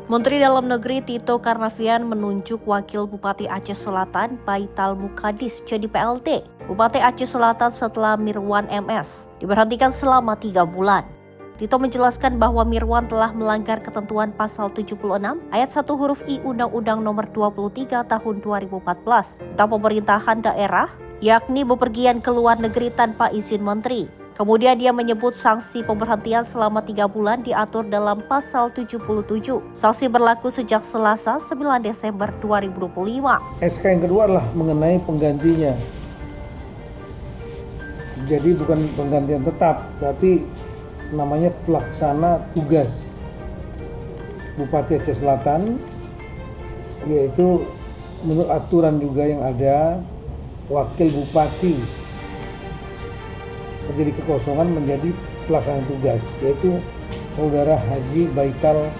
Menteri Dalam Negeri Tito Karnavian menunjuk Wakil Bupati Aceh Selatan Baital Mukadis jadi PLT Bupati Aceh Selatan setelah Mirwan MS diberhentikan selama 3 bulan. Tito menjelaskan bahwa Mirwan telah melanggar ketentuan pasal 76 ayat 1 huruf I Undang-Undang Nomor 23 Tahun 2014 tentang pemerintahan daerah, yakni bepergian ke luar negeri tanpa izin menteri. Kemudian dia menyebut sanksi pemberhentian selama 3 bulan diatur dalam pasal 77. Sanksi berlaku sejak Selasa 9 Desember 2025. SK yang kedua adalah mengenai penggantinya. Jadi bukan penggantian tetap, tapi namanya pelaksana tugas Bupati Aceh Selatan, yaitu menurut aturan juga yang ada, wakil bupati terjadi kekosongan menjadi pelaksana tugas, yaitu Saudara Haji Baital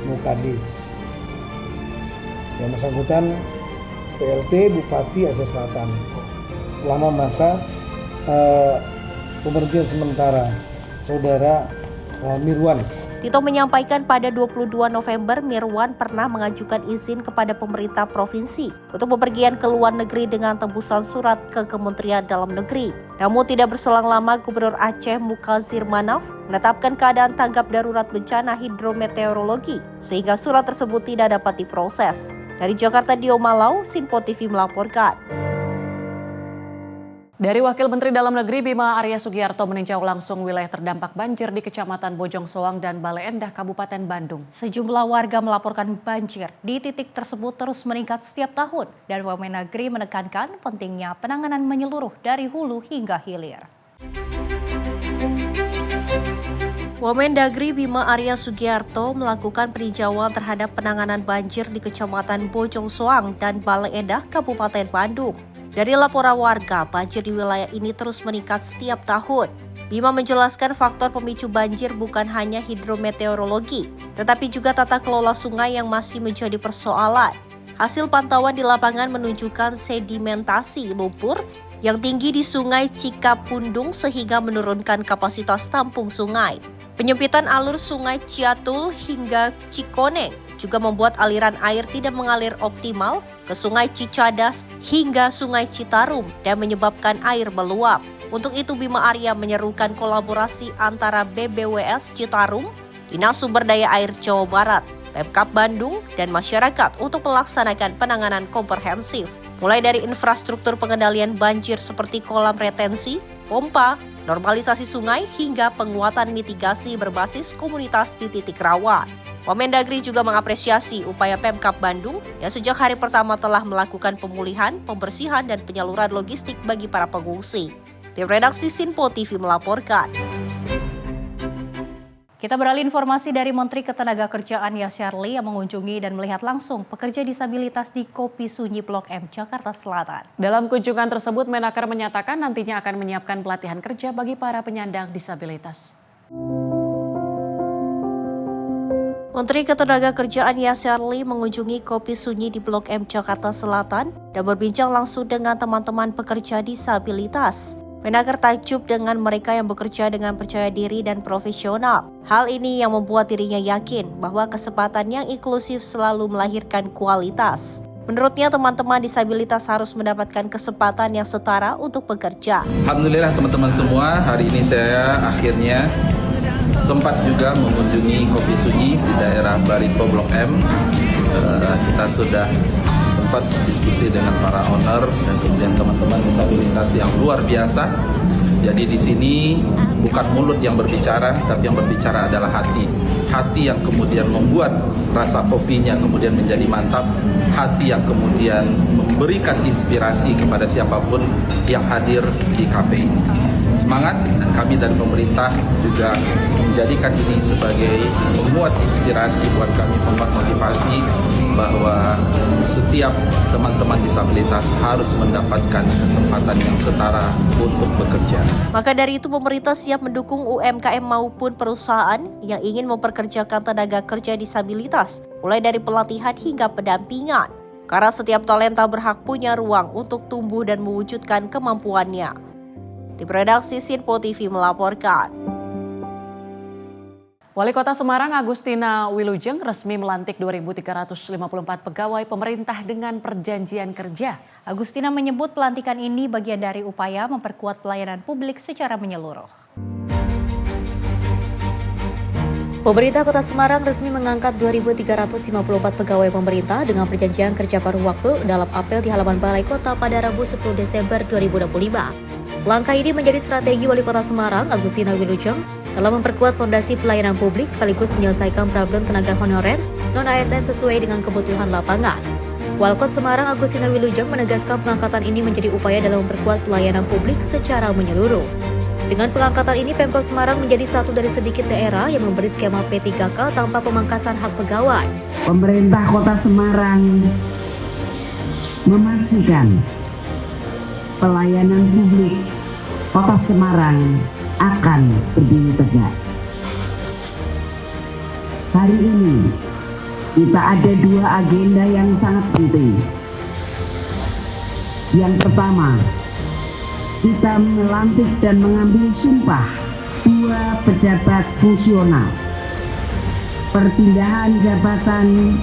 Mukadis. Yang bersangkutan PLT Bupati Aceh Selatan selama masa pemberhentian sementara Saudara Mirwan. Tito menyampaikan pada 22 November Mirwan pernah mengajukan izin kepada pemerintah provinsi untuk bepergian ke luar negeri dengan tembusan surat ke Kementerian Dalam Negeri. Namun tidak berselang lama Gubernur Aceh Mukazir Manaf menetapkan keadaan tanggap darurat bencana hidrometeorologi sehingga surat tersebut tidak dapat diproses. Dari Jakarta, Dio Malau, Sinpo TV melaporkan. Dari Wakil Menteri Dalam Negeri Bima Arya Sugiarto meninjau langsung wilayah terdampak banjir di Kecamatan Bojong Soang dan Bale Endah, Kabupaten Bandung. Sejumlah warga melaporkan banjir di titik tersebut terus meningkat setiap tahun dan Wamendagri menekankan pentingnya penanganan menyeluruh dari hulu hingga hilir. Wamendagri Bima Arya Sugiarto melakukan peninjauan terhadap penanganan banjir di Kecamatan Bojong Soang dan Bale Endah, Kabupaten Bandung. Dari laporan warga, banjir di wilayah ini terus meningkat setiap tahun. Bima menjelaskan faktor pemicu banjir bukan hanya hidrometeorologi, tetapi juga tata kelola sungai yang masih menjadi persoalan. Hasil pantauan di lapangan menunjukkan sedimentasi lumpur yang tinggi di Sungai Cikapundung sehingga menurunkan kapasitas tampung sungai. Penyempitan alur Sungai Ciatul hingga Cikoneng juga membuat aliran air tidak mengalir optimal ke Sungai Cicadas hingga Sungai Citarum dan menyebabkan air meluap. Untuk itu Bima Arya menyerukan kolaborasi antara BBWS Citarum, Dinas Sumber Daya Air Jawa Barat, Pemkab Bandung, dan masyarakat untuk melaksanakan penanganan komprehensif, mulai dari infrastruktur pengendalian banjir seperti kolam retensi, pompa, normalisasi sungai, hingga penguatan mitigasi berbasis komunitas di titik rawan. Wamendagri juga mengapresiasi upaya Pemkab Bandung yang sejak hari pertama telah melakukan pemulihan, pembersihan, dan penyaluran logistik bagi para pengungsi. Tim redaksi Sinpo TV melaporkan. Kita beralih informasi dari Menteri Ketenagakerjaan Yasarli yang mengunjungi dan melihat langsung pekerja disabilitas di Kopi Sunyi Blok M, Jakarta Selatan. Dalam kunjungan tersebut, Menaker menyatakan nantinya akan menyiapkan pelatihan kerja bagi para penyandang disabilitas. Menteri Ketenagakerjaan Yasarli mengunjungi Kopi Sunyi di Blok M, Jakarta Selatan dan berbincang langsung dengan teman-teman pekerja disabilitas. Menaker takjub dengan mereka yang bekerja dengan percaya diri dan profesional. Hal ini yang membuat dirinya yakin bahwa kesempatan yang inklusif selalu melahirkan kualitas. Menurutnya teman-teman disabilitas harus mendapatkan kesempatan yang setara untuk bekerja. Alhamdulillah teman-teman semua, hari ini saya akhirnya sempat juga mengunjungi Kopi Sunyi di daerah Barito Blok M. Kita sudah sempat diskusi dengan para owner dan kemudian teman-teman disabilitas yang luar biasa. Jadi di sini bukan mulut yang berbicara, tapi yang berbicara adalah hati. Hati yang kemudian membuat rasa kopinya kemudian menjadi mantap. Hati yang kemudian memberikan inspirasi kepada siapapun yang hadir di kafe ini. Semangat, dan kami dari pemerintah juga menjadikan ini sebagai memuat inspirasi buat kami, memuat motivasi bahwa setiap teman-teman disabilitas harus mendapatkan kesempatan yang setara untuk bekerja. Maka dari itu pemerintah siap mendukung UMKM maupun perusahaan yang ingin memperkerjakan tenaga kerja disabilitas, mulai dari pelatihan hingga pendampingan. Karena setiap talenta berhak punya ruang untuk tumbuh dan mewujudkan kemampuannya. Tim redaksi Sinpo TV melaporkan. Wali Kota Semarang Agustina Wilujeng resmi melantik 2.354 pegawai pemerintah dengan perjanjian kerja. Agustina menyebut pelantikan ini bagian dari upaya memperkuat pelayanan publik secara menyeluruh. Pemerintah Kota Semarang resmi mengangkat 2.354 pegawai pemerintah dengan perjanjian kerja paruh waktu dalam apel di halaman Balai Kota pada Rabu 10 Desember 2025. Langkah ini menjadi strategi Wali Kota Semarang, Agustina Wilujeng, dalam memperkuat fondasi pelayanan publik sekaligus menyelesaikan problem tenaga honorer non-ASN sesuai dengan kebutuhan lapangan. Walkot Semarang, Agustina Wilujeng menegaskan pengangkatan ini menjadi upaya dalam memperkuat pelayanan publik secara menyeluruh. Dengan pengangkatan ini, Pemkot Semarang menjadi satu dari sedikit daerah yang memberi skema P3K tanpa pemangkasan hak pegawai. Pemerintah Kota Semarang memastikan pelayanan publik Kota Semarang akan berdiri tegak. Hari ini kita ada dua agenda yang sangat penting. Yang pertama, kita melantik dan mengambil sumpah dua pejabat fungsional. Perpindahan jabatan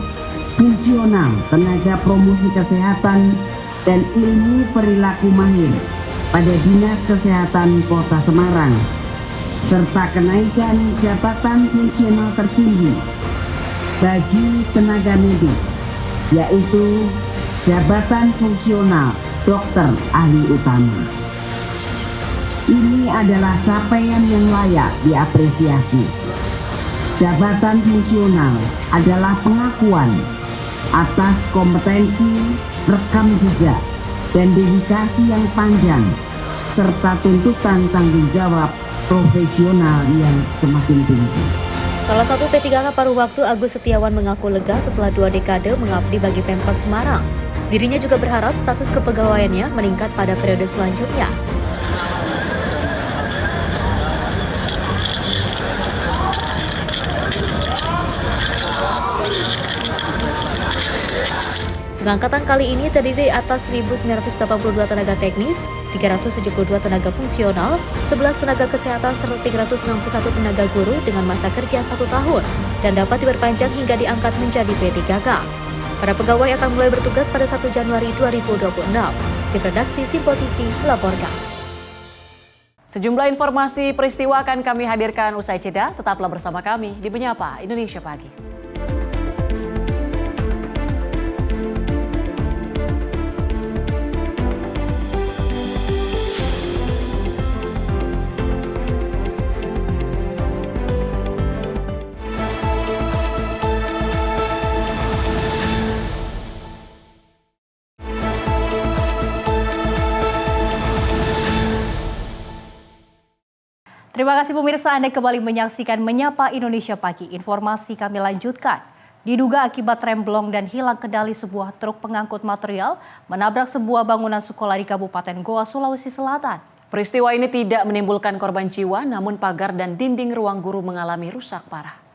fungsional tenaga promosi kesehatan dan ilmu perilaku mahir pada Dinas Kesehatan Kota Semarang, serta kenaikan jabatan fungsional tertinggi bagi tenaga medis, yaitu jabatan fungsional dokter ahli utama. Ini adalah capaian yang layak diapresiasi. Jabatan fungsional adalah pengakuan atas kompetensi, rekam jejak, dan dedikasi yang panjang, serta tuntutan tanggung jawab profesional yang semakin tinggi. Salah satu P3K paruh waktu, Agus Setiawan, mengaku lega setelah 2 dekade mengabdi bagi Pemkot Semarang. Dirinya juga berharap status kepegawaiannya meningkat pada periode selanjutnya. Pengangkatan kali ini terdiri atas 1.982 tenaga teknis, 372 tenaga fungsional, 11 tenaga kesehatan, serta 361 tenaga guru dengan masa kerja 1 tahun dan dapat diperpanjang hingga diangkat menjadi P3K. Para pegawai akan mulai bertugas pada 1 Januari 2026. Tim redaksi Simpo TV melaporkan. Sejumlah informasi peristiwa akan kami hadirkan usai jeda. Tetaplah bersama kami di Menyapa Indonesia Pagi. Terima kasih pemirsa, Anda kembali menyaksikan Menyapa Indonesia Pagi. Informasi kami lanjutkan. Diduga akibat remblong dan hilang kendali, sebuah truk pengangkut material menabrak sebuah bangunan sekolah di Kabupaten Goa, Sulawesi Selatan. Peristiwa ini tidak menimbulkan korban jiwa, namun pagar dan dinding ruang guru mengalami rusak parah.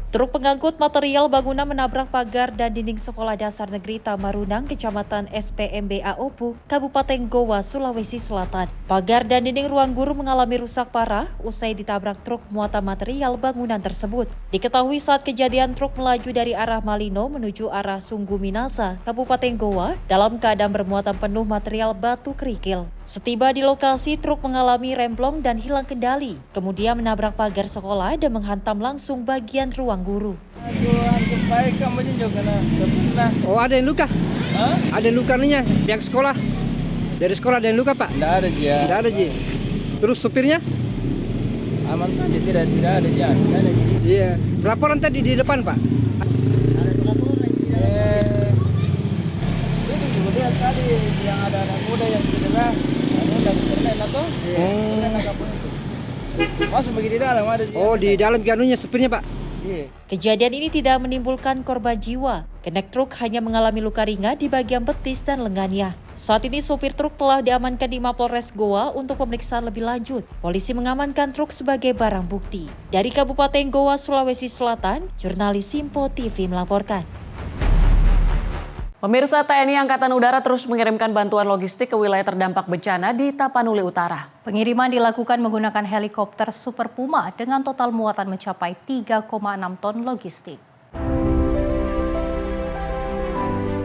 Truk pengangkut material bangunan menabrak pagar dan dinding Sekolah Dasar Negeri Tamarunang, Kecamatan SPMBA Opu, Kabupaten Goa, Sulawesi Selatan. Pagar dan dinding ruang guru mengalami rusak parah usai ditabrak truk muatan material bangunan tersebut. Diketahui saat kejadian truk melaju dari arah Malino menuju arah Sunggu Minasa, Kabupaten Goa, dalam keadaan bermuatan penuh material batu kerikil. Setiba di lokasi, truk mengalami remblong dan hilang kendali, kemudian menabrak pagar sekolah dan menghantam langsung bagian ruang guru. Oh, ada yang luka? Ada yang lukanya pihak sekolah? Dari sekolah ada yang luka, Pak? Tidak ada, Ji. Tidak ada, Ji. Terus supirnya? Aman saja, tidak ada, Ji. Tidak ada, Ji. Iya. Berapa orang tadi di depan, Pak? Ada 20 orang. Itu juga lihat tadi yang ada anak muda yang cedera. Dari internet atau? Internet agak itu. Masuk begitu di dalam ada. Oh, di dalam pianonya supirnya, Pak. Kejadian ini tidak menimbulkan korban jiwa. Kenek truk hanya mengalami luka ringan di bagian betis dan lengannya. Saat ini sopir truk telah diamankan di Mapolres Goa untuk pemeriksaan lebih lanjut. Polisi mengamankan truk sebagai barang bukti. Dari Kabupaten Goa, Sulawesi Selatan, jurnalis Simpo TV melaporkan. Pemirsa, TNI Angkatan Udara terus mengirimkan bantuan logistik ke wilayah terdampak bencana di Tapanuli Utara. Pengiriman dilakukan menggunakan helikopter Super Puma dengan total muatan mencapai 3,6 ton logistik.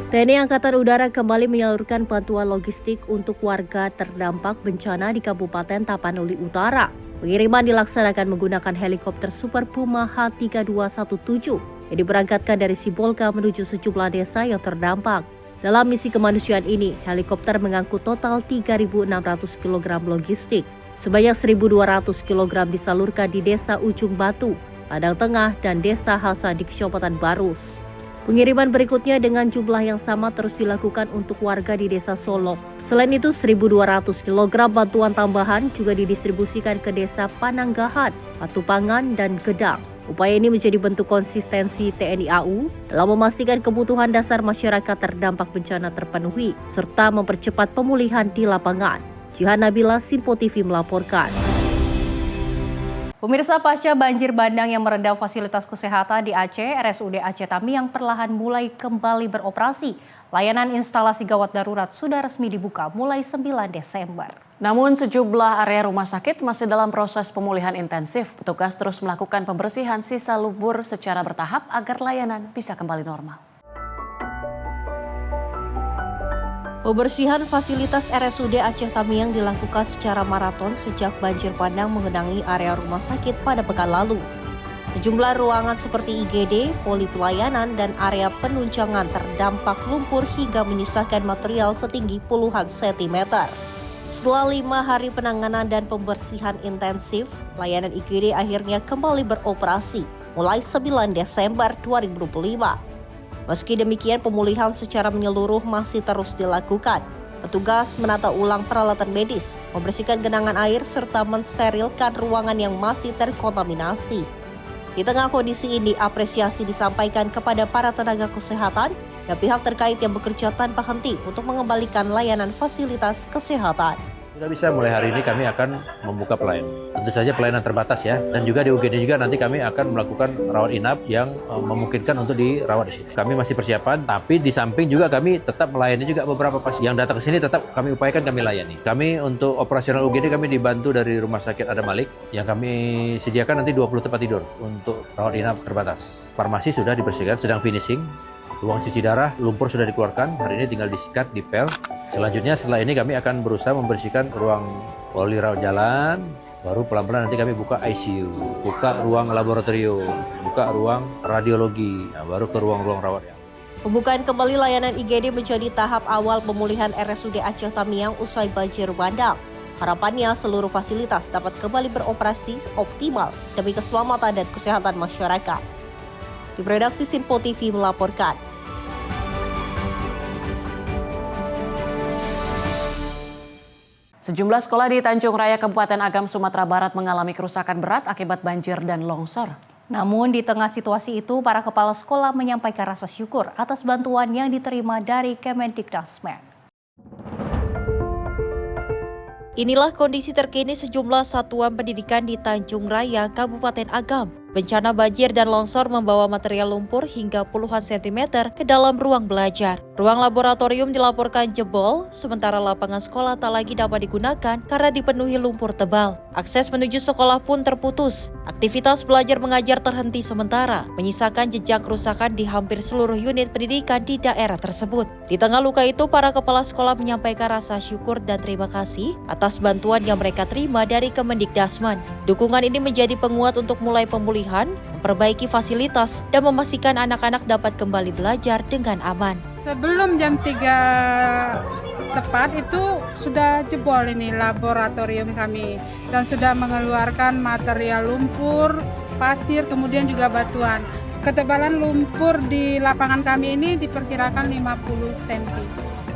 TNI Angkatan Udara kembali menyalurkan bantuan logistik untuk warga terdampak bencana di Kabupaten Tapanuli Utara. Pengiriman dilaksanakan menggunakan helikopter Super Puma H3217 yang diberangkatkan dari Sibolga menuju sejumlah desa yang terdampak. Dalam misi kemanusiaan ini, helikopter mengangkut total 3.600 kg logistik. Sebanyak 1.200 kg disalurkan di Desa Ujung Batu, Ladang Tengah, dan Desa Hasa di Kecamatan Barus. Pengiriman berikutnya dengan jumlah yang sama terus dilakukan untuk warga di Desa Solok. Selain itu, 1.200 kg bantuan tambahan juga didistribusikan ke Desa Pananggahan, Patupangan, dan Gedang. Upaya ini menjadi bentuk konsistensi TNI AU dalam memastikan kebutuhan dasar masyarakat terdampak bencana terpenuhi, serta mempercepat pemulihan di lapangan. Jihan Nabila, Sinpo TV melaporkan. Pemirsa, pasca banjir bandang yang merendam fasilitas kesehatan di Aceh, RSUD Aceh Tamiang perlahan mulai kembali beroperasi. Layanan instalasi gawat darurat sudah resmi dibuka mulai 9 Desember. Namun sejumlah area rumah sakit masih dalam proses pemulihan intensif. Petugas terus melakukan pembersihan sisa lumpur secara bertahap agar layanan bisa kembali normal. Pembersihan fasilitas RSUD Aceh Tamiang dilakukan secara maraton sejak banjir bandang mengenangi area rumah sakit pada pekan lalu. Sejumlah ruangan seperti IGD, poli pelayanan, dan area penunjangan terdampak lumpur hingga menyisakan material setinggi puluhan sentimeter. Setelah 5 hari penanganan dan pembersihan intensif, layanan IGD akhirnya kembali beroperasi mulai 9 Desember 2025. Meski demikian, pemulihan secara menyeluruh masih terus dilakukan. Petugas menata ulang peralatan medis, membersihkan genangan air, serta mensterilkan ruangan yang masih terkontaminasi. Di tengah kondisi ini, apresiasi disampaikan kepada para tenaga kesehatan dan pihak terkait yang bekerja tanpa henti untuk mengembalikan layanan fasilitas kesehatan. Sudah bisa mulai hari ini kami akan membuka pelayanan. Tentu saja pelayanan terbatas ya, dan juga di UGD juga nanti kami akan melakukan rawat inap yang memungkinkan untuk dirawat di sini. Kami masih persiapan, tapi di samping juga kami tetap melayani juga beberapa pasien yang datang ke sini tetap kami upayakan kami layani. Kami untuk operasional UGD kami dibantu dari Rumah Sakit Adam Malik yang kami sediakan nanti 20 tempat tidur untuk rawat inap terbatas. Farmasi sudah dibersihkan, sedang finishing. Ruang cuci darah, lumpur sudah dikeluarkan, hari ini tinggal disikat, dipel. Selanjutnya setelah ini kami akan berusaha membersihkan ruang poli rawat jalan, baru pelan-pelan nanti kami buka ICU, buka ruang laboratorium, buka ruang radiologi, baru ke ruang-ruang rawat. Pembukaan kembali layanan IGD menjadi tahap awal pemulihan RSUD Aceh Tamiang usai banjir bandang. Harapannya seluruh fasilitas dapat kembali beroperasi optimal demi keselamatan dan kesehatan masyarakat. Di redaksi Sinpo TV melaporkan. Sejumlah sekolah di Tanjung Raya, Kabupaten Agam, Sumatera Barat mengalami kerusakan berat akibat banjir dan longsor. Namun di tengah situasi itu, para kepala sekolah menyampaikan rasa syukur atas bantuan yang diterima dari Kemendikbudristek. Inilah kondisi terkini sejumlah satuan pendidikan di Tanjung Raya, Kabupaten Agam. Bencana banjir dan longsor membawa material lumpur hingga puluhan sentimeter ke dalam ruang belajar. Ruang laboratorium dilaporkan jebol, sementara lapangan sekolah tak lagi dapat digunakan karena dipenuhi lumpur tebal. Akses menuju sekolah pun terputus. Aktivitas belajar mengajar terhenti sementara, menyisakan jejak kerusakan di hampir seluruh unit pendidikan di daerah tersebut. Di tengah luka itu, para kepala sekolah menyampaikan rasa syukur dan terima kasih atas bantuan yang mereka terima dari Kemendikbudristek. Dukungan ini menjadi penguat untuk mulai pemulihan, memperbaiki fasilitas, dan memastikan anak-anak dapat kembali belajar dengan aman. Sebelum jam 3 tepat itu sudah jebol ini laboratorium kami dan sudah mengeluarkan material lumpur, pasir, kemudian juga batuan. Ketebalan lumpur di lapangan kami ini diperkirakan 50 cm.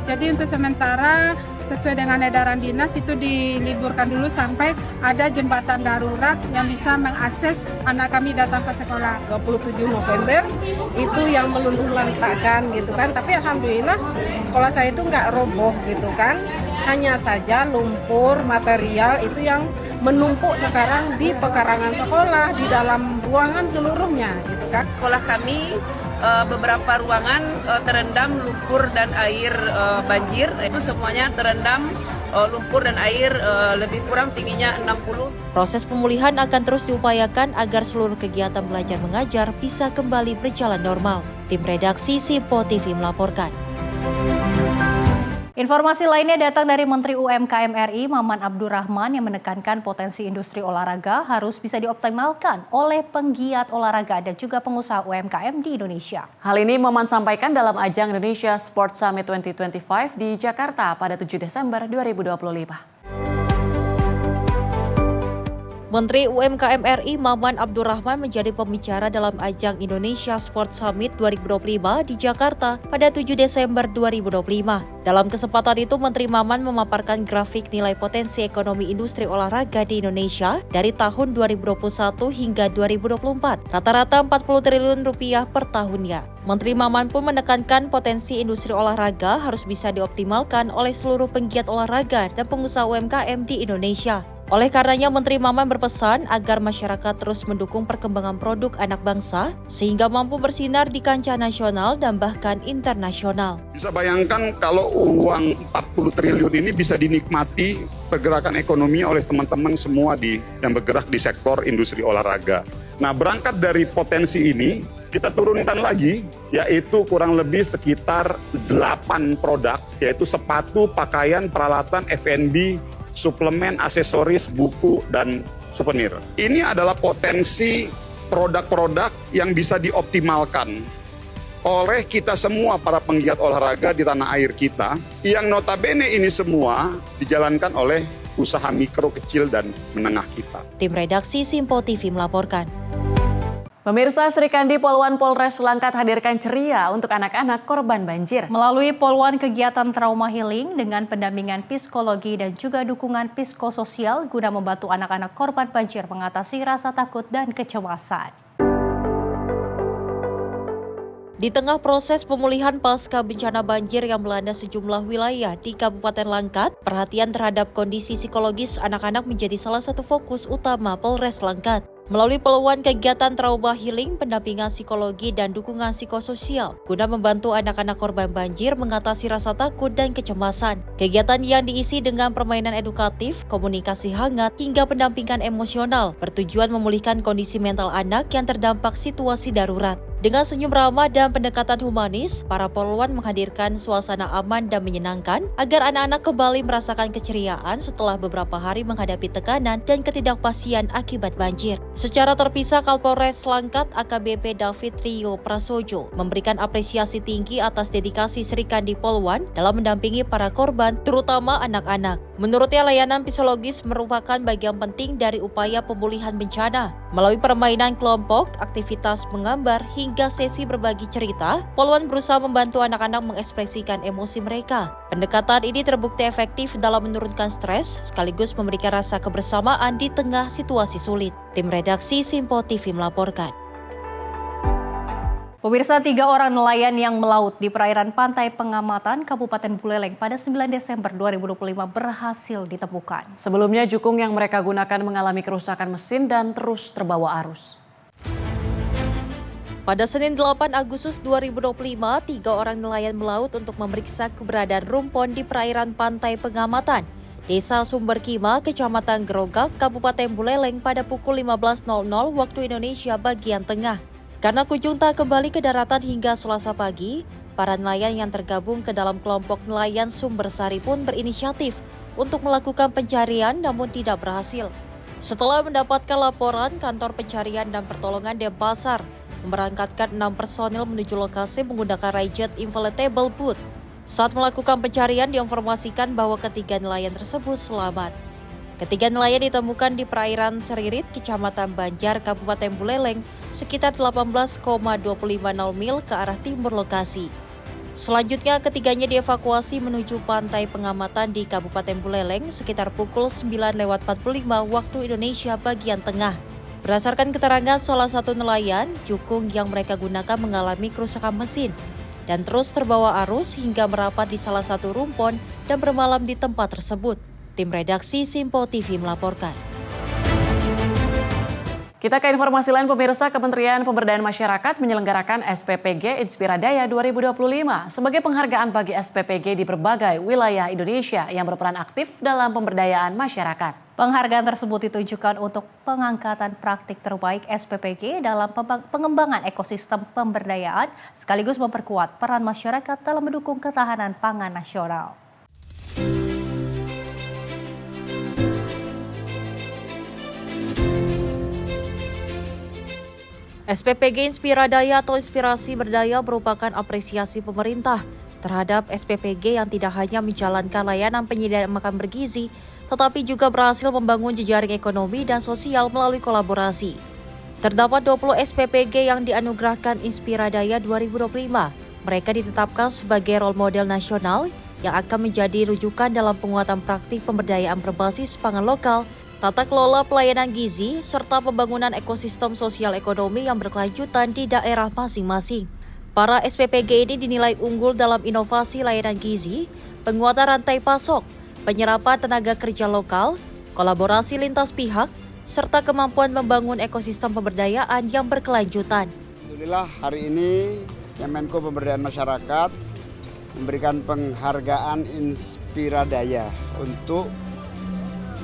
Jadi untuk sementara sesuai dengan edaran dinas itu diliburkan dulu sampai ada jembatan darurat yang bisa mengakses anak kami datang ke sekolah. 27 November itu yang meluluhlantahkan gitu kan, tapi alhamdulillah sekolah saya itu nggak roboh gitu kan, hanya saja lumpur material itu yang menumpuk sekarang di pekarangan sekolah, di dalam ruangan seluruhnya gitu kan. Sekolah kami beberapa ruangan terendam lumpur dan air banjir, itu semuanya terendam lumpur dan air lebih kurang tingginya 60. Proses pemulihan akan terus diupayakan agar seluruh kegiatan belajar mengajar bisa kembali berjalan normal. Tim redaksi Sinpo TV melaporkan. Informasi lainnya datang dari Menteri UMKM RI Maman Abdurrahman yang menekankan potensi industri olahraga harus bisa dioptimalkan oleh penggiat olahraga dan juga pengusaha UMKM di Indonesia. Hal ini Maman sampaikan dalam ajang Indonesia Sports Summit 2025 di Jakarta pada 7 Desember 2025. Menteri UMKM RI Maman Abdurrahman menjadi pembicara dalam ajang Indonesia Sport Summit 2025 di Jakarta pada 7 Desember 2025. Dalam kesempatan itu, Menteri Maman memaparkan grafik nilai potensi ekonomi industri olahraga di Indonesia dari tahun 2021 hingga 2024, rata-rata 40 triliun rupiah per tahunnya. Menteri Maman pun menekankan potensi industri olahraga harus bisa dioptimalkan oleh seluruh penggiat olahraga dan pengusaha UMKM di Indonesia. Oleh karenanya, Menteri Maman berpesan agar masyarakat terus mendukung perkembangan produk anak bangsa sehingga mampu bersinar di kancah nasional dan bahkan internasional. Bisa bayangkan kalau uang 40 triliun ini bisa dinikmati pergerakan ekonomi oleh teman-teman semua yang bergerak di sektor industri olahraga. Nah, berangkat dari potensi ini, kita turunkan lagi, yaitu kurang lebih sekitar 8 produk, yaitu sepatu, pakaian, peralatan, F&B, suplemen, aksesoris, buku, dan souvenir. Ini adalah potensi produk-produk yang bisa dioptimalkan oleh kita semua para penggiat olahraga di tanah air kita, yang notabene ini semua dijalankan oleh usaha mikro, kecil, dan menengah kita. Tim redaksi Simpo TV melaporkan. Pemirsa, Sri Kandi Poluan Polres Langkat hadirkan ceria untuk anak-anak korban banjir. Melalui Poluan kegiatan trauma healing dengan pendampingan psikologi dan juga dukungan psikososial guna membantu anak-anak korban banjir mengatasi rasa takut dan kecemasan. Di tengah proses pemulihan pasca bencana banjir yang melanda sejumlah wilayah di Kabupaten Langkat, perhatian terhadap kondisi psikologis anak-anak menjadi salah satu fokus utama Polres Langkat. Melalui Poluan kegiatan trauma healing, pendampingan psikologi dan dukungan psikososial guna membantu anak-anak korban banjir mengatasi rasa takut dan kecemasan. Kegiatan yang diisi dengan permainan edukatif, komunikasi hangat, hingga pendampingan emosional bertujuan memulihkan kondisi mental anak yang terdampak situasi darurat. Dengan senyum ramah dan pendekatan humanis, para poluan menghadirkan suasana aman dan menyenangkan agar anak-anak kembali merasakan keceriaan setelah beberapa hari menghadapi tekanan dan ketidakpastian akibat banjir. Secara terpisah, Kapolres Langkat AKBP David Rio Prasojo memberikan apresiasi tinggi atas dedikasi Sri Kandi Poluan dalam mendampingi para korban, terutama anak-anak. Menurutnya, layanan psikologis merupakan bagian penting dari upaya pemulihan bencana. Melalui permainan kelompok, aktivitas menggambar, hingga sesi berbagi cerita, Poluan berusaha membantu anak-anak mengekspresikan emosi mereka. Pendekatan ini terbukti efektif dalam menurunkan stres, sekaligus memberikan rasa kebersamaan di tengah situasi sulit. Tim redaksi Simpo TV melaporkan. Pemirsa, 3 orang nelayan yang melaut di perairan pantai Pengamatan Kabupaten Buleleng pada 9 Desember 2025 berhasil ditemukan. Sebelumnya, jukung yang mereka gunakan mengalami kerusakan mesin dan terus terbawa arus. Pada Senin 8 Agustus 2025, 3 orang nelayan melaut untuk memeriksa keberadaan rumpon di perairan pantai Pengamatan, Desa Sumberkima, Kecamatan Gerogak, Kabupaten Buleleng pada pukul 15.00 waktu Indonesia bagian tengah. Karena kunjung tak kembali ke daratan hingga Selasa pagi, para nelayan yang tergabung ke dalam kelompok nelayan Sumbersari pun berinisiatif untuk melakukan pencarian namun tidak berhasil. Setelah mendapatkan laporan, Kantor Pencarian dan Pertolongan Denpasar memberangkatkan 6 personil menuju lokasi menggunakan Rayjet Inflatable Boat. Saat melakukan pencarian, diinformasikan bahwa ketiga nelayan tersebut selamat. Ketiga nelayan ditemukan di perairan Seririt, Kecamatan Banjar, Kabupaten Buleleng, sekitar 18,250 mil ke arah timur lokasi. Selanjutnya, ketiganya dievakuasi menuju pantai Pengamatan di Kabupaten Buleleng sekitar pukul 9.45 waktu Indonesia bagian tengah. Berdasarkan keterangan salah satu nelayan, jukung yang mereka gunakan mengalami kerusakan mesin dan terus terbawa arus hingga merapat di salah satu rumpon dan bermalam di tempat tersebut. Tim redaksi Simpo TV melaporkan. Kita ke informasi lain, pemirsa. Kementerian Pemberdayaan Masyarakat menyelenggarakan SPPG Inspiradaya 2025 sebagai penghargaan bagi SPPG di berbagai wilayah Indonesia yang berperan aktif dalam pemberdayaan masyarakat. Penghargaan tersebut ditujukan untuk pengangkatan praktik terbaik SPPG dalam pengembangan ekosistem pemberdayaan sekaligus memperkuat peran masyarakat dalam mendukung ketahanan pangan nasional. SPPG Inspiradaya atau Inspirasi Berdaya merupakan apresiasi pemerintah terhadap SPPG yang tidak hanya menjalankan layanan penyediaan makan bergizi, tetapi juga berhasil membangun jejaring ekonomi dan sosial melalui kolaborasi. Terdapat 20 SPPG yang dianugerahkan Inspiradaya 2025. Mereka ditetapkan sebagai role model nasional yang akan menjadi rujukan dalam penguatan praktik pemberdayaan berbasis pangan lokal, tata kelola pelayanan gizi, serta pembangunan ekosistem sosial ekonomi yang berkelanjutan di daerah masing-masing. Para SPPG ini dinilai unggul dalam inovasi layanan gizi, penguatan rantai pasok, penyerapan tenaga kerja lokal, kolaborasi lintas pihak, serta kemampuan membangun ekosistem pemberdayaan yang berkelanjutan. Alhamdulillah hari ini Kemenko Pemberdayaan Masyarakat memberikan penghargaan Inspiradaya untuk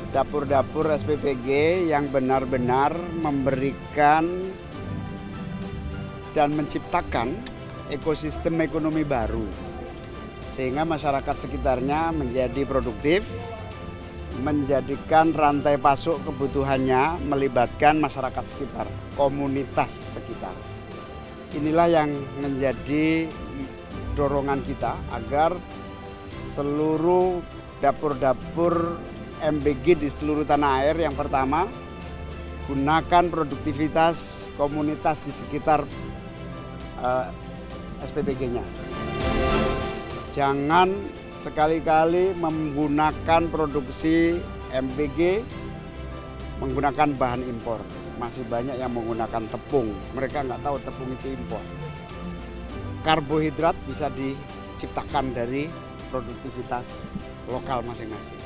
dapur-dapur SPPG yang benar-benar memberikan dan menciptakan ekosistem ekonomi baru sehingga masyarakat sekitarnya menjadi produktif, menjadikan rantai pasok kebutuhannya melibatkan masyarakat sekitar, komunitas sekitar. Inilah yang menjadi dorongan kita agar seluruh dapur-dapur MBG di seluruh tanah air yang pertama gunakan produktivitas komunitas di sekitar SPPG-nya. Jangan sekali-kali menggunakan produksi MBG menggunakan bahan impor. Masih banyak yang menggunakan tepung. Mereka nggak tahu tepung itu impor. Karbohidrat bisa diciptakan dari produktivitas lokal masing-masing.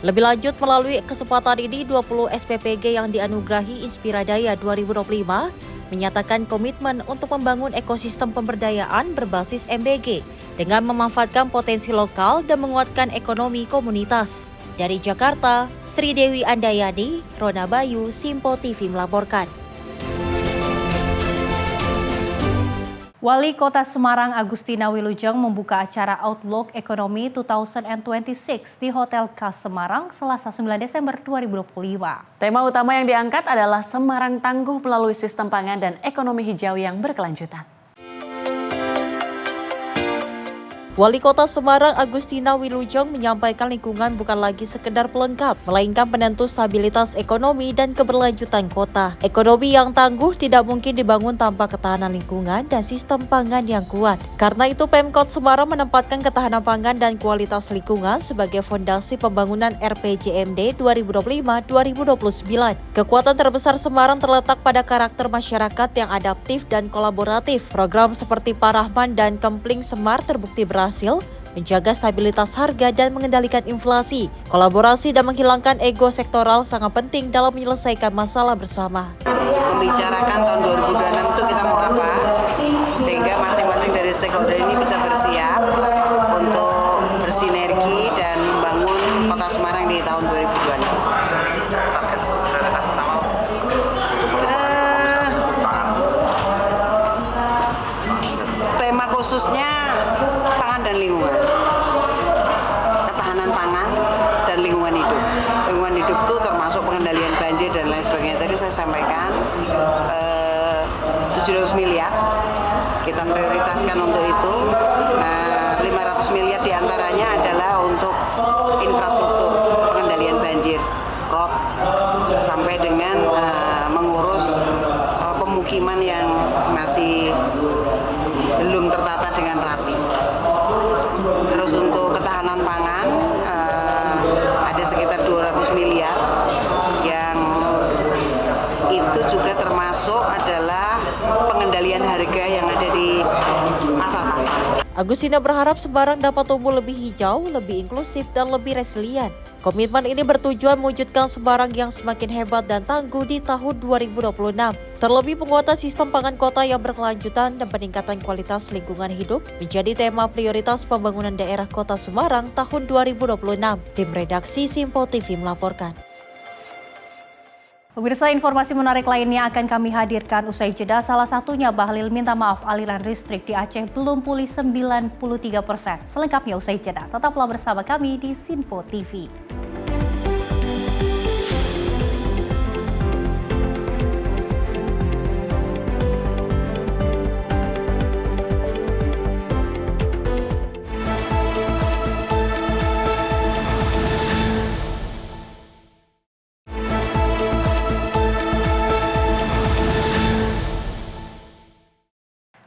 Lebih lanjut, melalui kesempatan ini 20 SPPG yang dianugerahi Inspiradaya 2025 menyatakan komitmen untuk membangun ekosistem pemberdayaan berbasis MBG dengan memanfaatkan potensi lokal dan menguatkan ekonomi komunitas. Dari Jakarta, Sri Dewi Andayani, Rona Bayu, Simpo TV melaporkan. Wali Kota Semarang Agustina Wilujeng membuka acara Outlook Economy 2026 di Hotel Khas Semarang Selasa 9 Desember 2025. Tema utama yang diangkat adalah Semarang tangguh melalui sistem pangan dan ekonomi hijau yang berkelanjutan. Wali Kota Semarang Agustina Wilujeng menyampaikan lingkungan bukan lagi sekedar pelengkap, melainkan penentu stabilitas ekonomi dan keberlanjutan kota. Ekonomi yang tangguh tidak mungkin dibangun tanpa ketahanan lingkungan dan sistem pangan yang kuat. Karena itu Pemkot Semarang menempatkan ketahanan pangan dan kualitas lingkungan sebagai fondasi pembangunan RPJMD 2025-2029. Kekuatan terbesar Semarang terletak pada karakter masyarakat yang adaptif dan kolaboratif. Program seperti Parahman dan Kempling Semar terbukti berhasil menjaga stabilitas harga dan mengendalikan inflasi. Kolaborasi dan menghilangkan ego sektoral sangat penting dalam menyelesaikan masalah bersama. Membicarakan tahun 2026 itu kita mau apa, sehingga masing-masing dari stakeholder ini bisa bersiap untuk bersinergi dan membangun Kota Semarang di tahun 2026. Tema khususnya pangan dan lingkungan, ketahanan pangan dan lingkungan hidup. Lingkungan hidup itu termasuk pengendalian banjir dan lain sebagainya. Tadi saya sampaikan 700 miliar kita prioritaskan untuk itu. 500 miliar diantaranya adalah untuk infrastruktur pengendalian banjir, ROP, sampai dengan mengurus pemukiman yang masih belum tertata dengan rapi. Terus untuk ketahanan pangan ada sekitar 200 miliar yang itu juga termasuk adalah pengendalian harga yang ada di pasar-pasar. Agustina berharap Semarang dapat tumbuh lebih hijau, lebih inklusif, dan lebih resilient. Komitmen ini bertujuan mewujudkan Semarang yang semakin hebat dan tangguh di tahun 2026. Terlebih penguatan sistem pangan kota yang berkelanjutan dan peningkatan kualitas lingkungan hidup menjadi tema prioritas pembangunan daerah Kota Semarang tahun 2026. Tim redaksi Simpo TV melaporkan. Pemirsa, informasi menarik lainnya akan kami hadirkan usai jeda. Salah satunya Bahlil minta maaf aliran listrik di Aceh belum pulih 93%. Selengkapnya usai jeda. Tetaplah bersama kami di Simpo TV.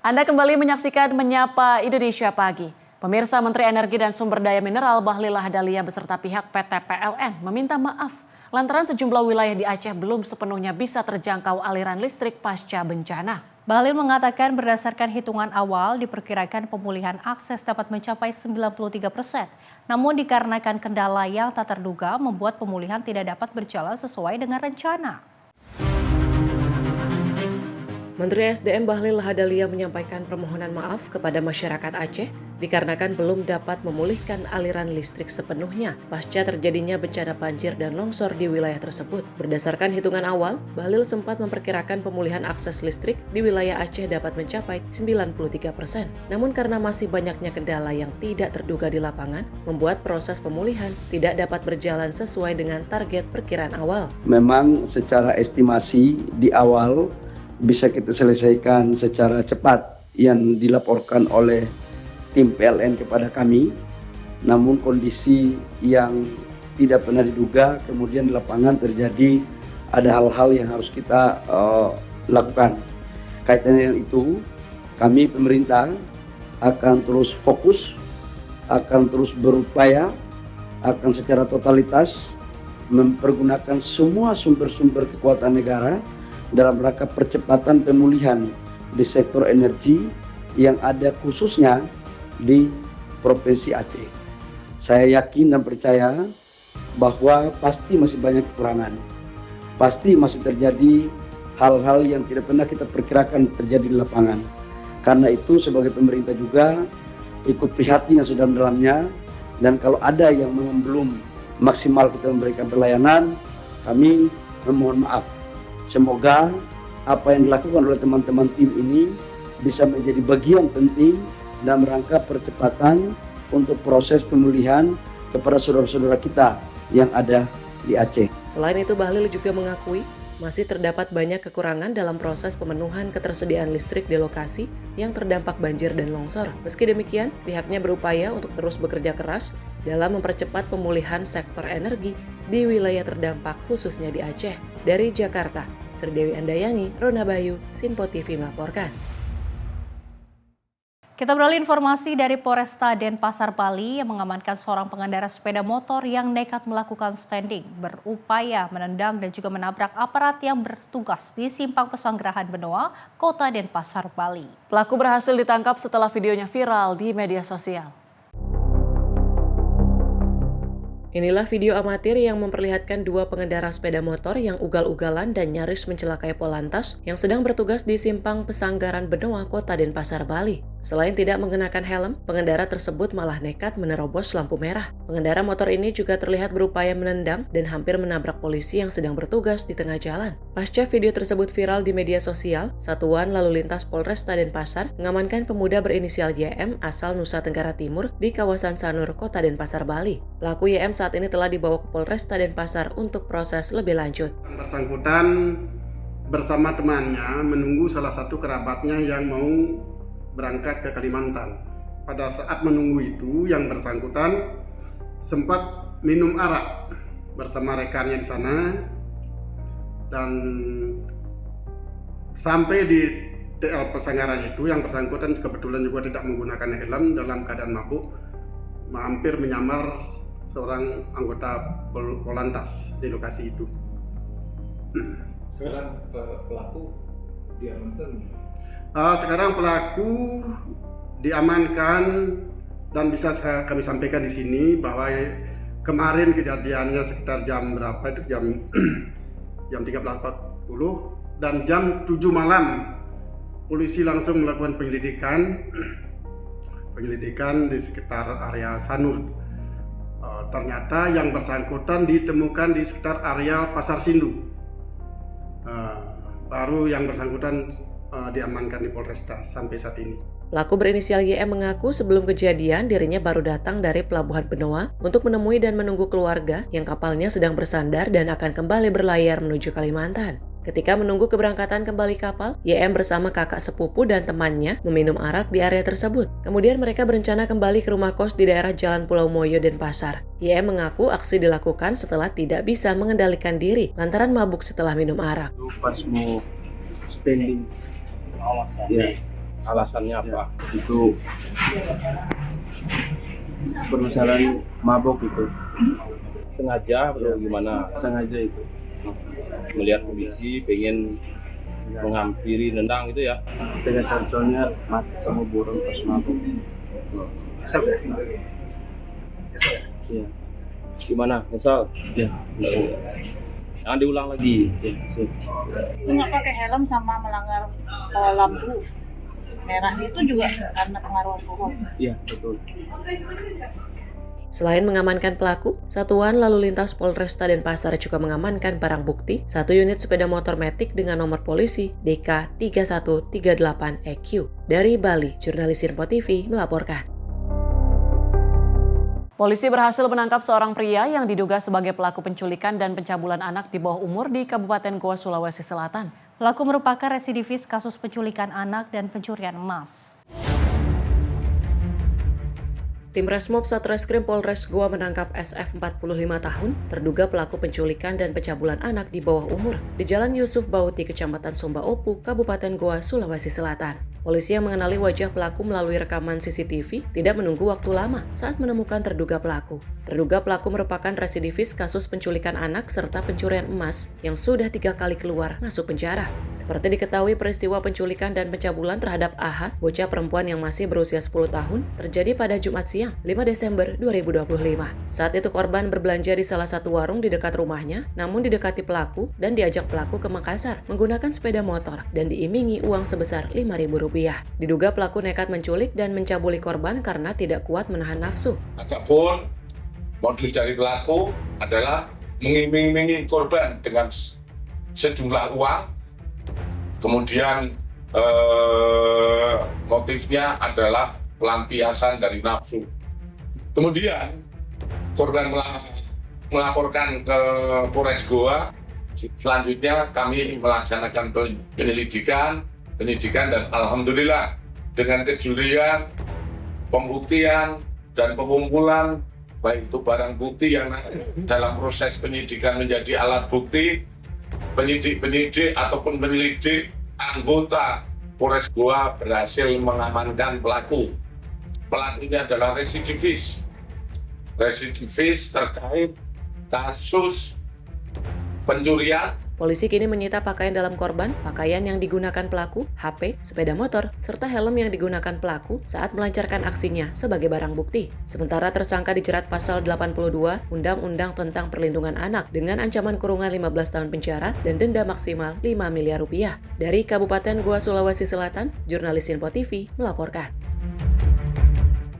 Anda kembali menyaksikan Menyapa Indonesia Pagi. Pemirsa, Menteri Energi dan Sumber Daya Mineral Bahlil Lahadalia beserta pihak PT PLN meminta maaf lantaran sejumlah wilayah di Aceh belum sepenuhnya bisa terjangkau aliran listrik pasca bencana. Bahlil mengatakan berdasarkan hitungan awal diperkirakan pemulihan akses dapat mencapai 93%. Namun dikarenakan kendala yang tak terduga membuat pemulihan tidak dapat berjalan sesuai dengan rencana. Menteri SDM Bahlil Lahadalia menyampaikan permohonan maaf kepada masyarakat Aceh dikarenakan belum dapat memulihkan aliran listrik sepenuhnya pasca terjadinya bencana banjir dan longsor di wilayah tersebut. Berdasarkan hitungan awal, Bahlil sempat memperkirakan pemulihan akses listrik di wilayah Aceh dapat mencapai 93%. Namun karena masih banyaknya kendala yang tidak terduga di lapangan, membuat proses pemulihan tidak dapat berjalan sesuai dengan target perkiraan awal. Memang secara estimasi di awal bisa kita selesaikan secara cepat yang dilaporkan oleh tim PLN kepada kami. Namun kondisi yang tidak pernah diduga, kemudian di lapangan terjadi ada hal-hal yang harus kita lakukan. Kaitannya dengan itu, kami pemerintah akan terus fokus, akan terus berupaya, akan secara totalitas mempergunakan semua sumber-sumber kekuatan negara dalam rangka percepatan pemulihan di sektor energi yang ada khususnya di Provinsi Aceh. Saya yakin dan percaya bahwa pasti masih banyak kekurangan. Pasti masih terjadi hal-hal yang tidak pernah kita perkirakan terjadi di lapangan. Karena itu sebagai pemerintah juga ikut prihatin yang sedalam-dalamnya, dan kalau ada yang memang belum maksimal kita memberikan pelayanan, kami memohon maaf. Semoga apa yang dilakukan oleh teman-teman tim ini bisa menjadi bagian penting dalam rangka percepatan untuk proses pemulihan kepada saudara-saudara kita yang ada di Aceh. Selain itu, Bahlil juga mengakui masih terdapat banyak kekurangan dalam proses pemenuhan ketersediaan listrik di lokasi yang terdampak banjir dan longsor. Meski demikian, pihaknya berupaya untuk terus bekerja keras dalam mempercepat pemulihan sektor energi di wilayah terdampak khususnya di Aceh. Dari Jakarta, Serdewi Andayani, Rona Bayu, Sinpo TV melaporkan. Kita beralih informasi dari Polresta Denpasar, Bali yang mengamankan seorang pengendara sepeda motor yang nekat melakukan standing, berupaya menendang dan juga menabrak aparat yang bertugas di Simpang Pesanggerahan Benoa, Kota Denpasar, Bali. Pelaku berhasil ditangkap setelah videonya viral di media sosial. Inilah video amatir yang memperlihatkan dua pengendara sepeda motor yang ugal-ugalan dan nyaris mencelakai Polantas yang sedang bertugas di Simpang Pesanggaran Benoa, Kota Denpasar, Bali. Selain tidak mengenakan helm, pengendara tersebut malah nekat menerobos lampu merah. Pengendara motor ini juga terlihat berupaya menendang dan hampir menabrak polisi yang sedang bertugas di tengah jalan. Pasca video tersebut viral di media sosial, Satuan Lalu Lintas Polresta Denpasar mengamankan pemuda berinisial YM asal Nusa Tenggara Timur di kawasan Sanur, Kota Denpasar, Bali. Pelaku YM saat ini telah dibawa ke Polresta Denpasar untuk proses lebih lanjut. Bersangkutan bersama temannya menunggu salah satu kerabatnya yang mau berangkat ke Kalimantan. Pada saat menunggu itu, yang bersangkutan sempat minum arak bersama rekannya di sana, dan sampai di TL Pesanggaran itu yang bersangkutan kebetulan juga tidak menggunakan helm dalam keadaan mabuk, hampir menyamar seorang anggota Polantas di lokasi itu. Sekarang pelaku diamankan? Sekarang pelaku diamankan dan bisa kami sampaikan di sini bahwa kemarin kejadiannya sekitar jam berapa itu, jam 13.40 dan jam 7 malam polisi langsung melakukan penyelidikan di sekitar area Sanur. Ternyata yang bersangkutan ditemukan di sekitar area Pasar Sindu. Baru yang bersangkutan diamankan di Polresta sampai saat ini. Pelaku berinisial YM mengaku sebelum kejadian dirinya baru datang dari Pelabuhan Benoa untuk menemui dan menunggu keluarga yang kapalnya sedang bersandar dan akan kembali berlayar menuju Kalimantan. Ketika menunggu keberangkatan kembali kapal, YM bersama kakak sepupu dan temannya meminum arak di area tersebut. Kemudian mereka berencana kembali ke rumah kos di daerah Jalan Pulau Moyo, Denpasar. YM mengaku aksi dilakukan setelah tidak bisa mengendalikan diri lantaran mabuk setelah minum arak. Pas mau standing, ya, Alasannya apa? Itu permasalahan mabok itu. Sengaja atau gimana? Sengaja itu. Melihat kondisi, pengen menghampiri, nendang gitu ya? Tegasan soalnya mati sama burung pas mabok. Iya. Gimana? Nyesal? Iya. Jangan diulang lagi. Nggak pakai helm sama melanggar lampu merah itu juga karena pengaruh alkohol. Iya, betul. Selain mengamankan pelaku, Satuan Lalu Lintas Polresta Denpasar juga mengamankan barang bukti, 1 unit sepeda motor Matic dengan nomor polisi DK3138EQ. Dari Bali, jurnalis Info TV melaporkan. Polisi berhasil menangkap seorang pria yang diduga sebagai pelaku penculikan dan pencabulan anak di bawah umur di Kabupaten Goa, Sulawesi Selatan. Pelaku merupakan residivis kasus penculikan anak dan pencurian emas. Tim Resmob Satreskrim Polres Goa menangkap SF 45 tahun, terduga pelaku penculikan dan pencabulan anak di bawah umur di Jalan Yusuf Bauti, Kecamatan Somba Opu, Kabupaten Goa, Sulawesi Selatan. Polisi yang mengenali wajah pelaku melalui rekaman CCTV tidak menunggu waktu lama saat menemukan terduga pelaku. Terduga pelaku merupakan residivis kasus penculikan anak serta pencurian emas yang sudah 3 kali keluar masuk penjara. Seperti diketahui, peristiwa penculikan dan pencabulan terhadap AH, bocah perempuan yang masih berusia 10 tahun, terjadi pada Jumat siang, 5 Desember 2025. Saat itu korban berbelanja di salah satu warung di dekat rumahnya, namun didekati pelaku dan diajak pelaku ke Makassar menggunakan sepeda motor dan diimingi uang sebesar Rp5.000. Diduga pelaku nekat menculik dan mencabuli korban karena tidak kuat menahan nafsu. Adapun modus dari pelaku adalah mengiming-imingi korban dengan sejumlah uang, kemudian motifnya adalah pelampiasan dari nafsu. Kemudian korban melaporkan ke Polres Goa. Selanjutnya kami melaksanakan penyelidikan dan alhamdulillah dengan kejelian, pembuktian dan pengumpulan baik itu barang bukti yang dalam proses penyidikan menjadi alat bukti, penyidik ataupun penyelidik anggota Polres Goa berhasil mengamankan pelaku. Pelakunya adalah residivis terkait kasus pencurian. Polisi kini menyita pakaian dalam korban, pakaian yang digunakan pelaku, HP, sepeda motor, serta helm yang digunakan pelaku saat melancarkan aksinya sebagai barang bukti. Sementara tersangka dijerat pasal 82 Undang-Undang tentang Perlindungan Anak dengan ancaman kurungan 15 tahun penjara dan denda maksimal Rp5 miliar. Dari Kabupaten Goa, Sulawesi Selatan, jurnalis Info TV melaporkan.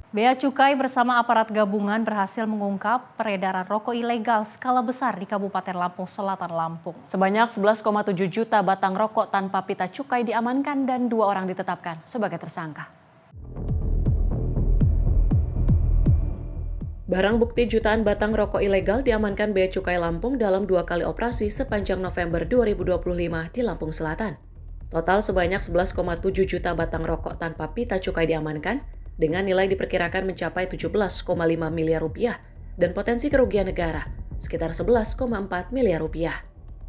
Bea Cukai bersama aparat gabungan berhasil mengungkap peredaran rokok ilegal skala besar di Kabupaten Lampung Selatan, Lampung. Sebanyak 11,7 juta batang rokok tanpa pita cukai diamankan dan 2 orang ditetapkan sebagai tersangka. Barang bukti jutaan batang rokok ilegal diamankan Bea Cukai Lampung dalam 2 kali operasi sepanjang November 2025 di Lampung Selatan. Total sebanyak 11,7 juta batang rokok tanpa pita cukai diamankan, dengan nilai diperkirakan mencapai Rp17,5 miliar dan potensi kerugian negara sekitar Rp11,4 miliar.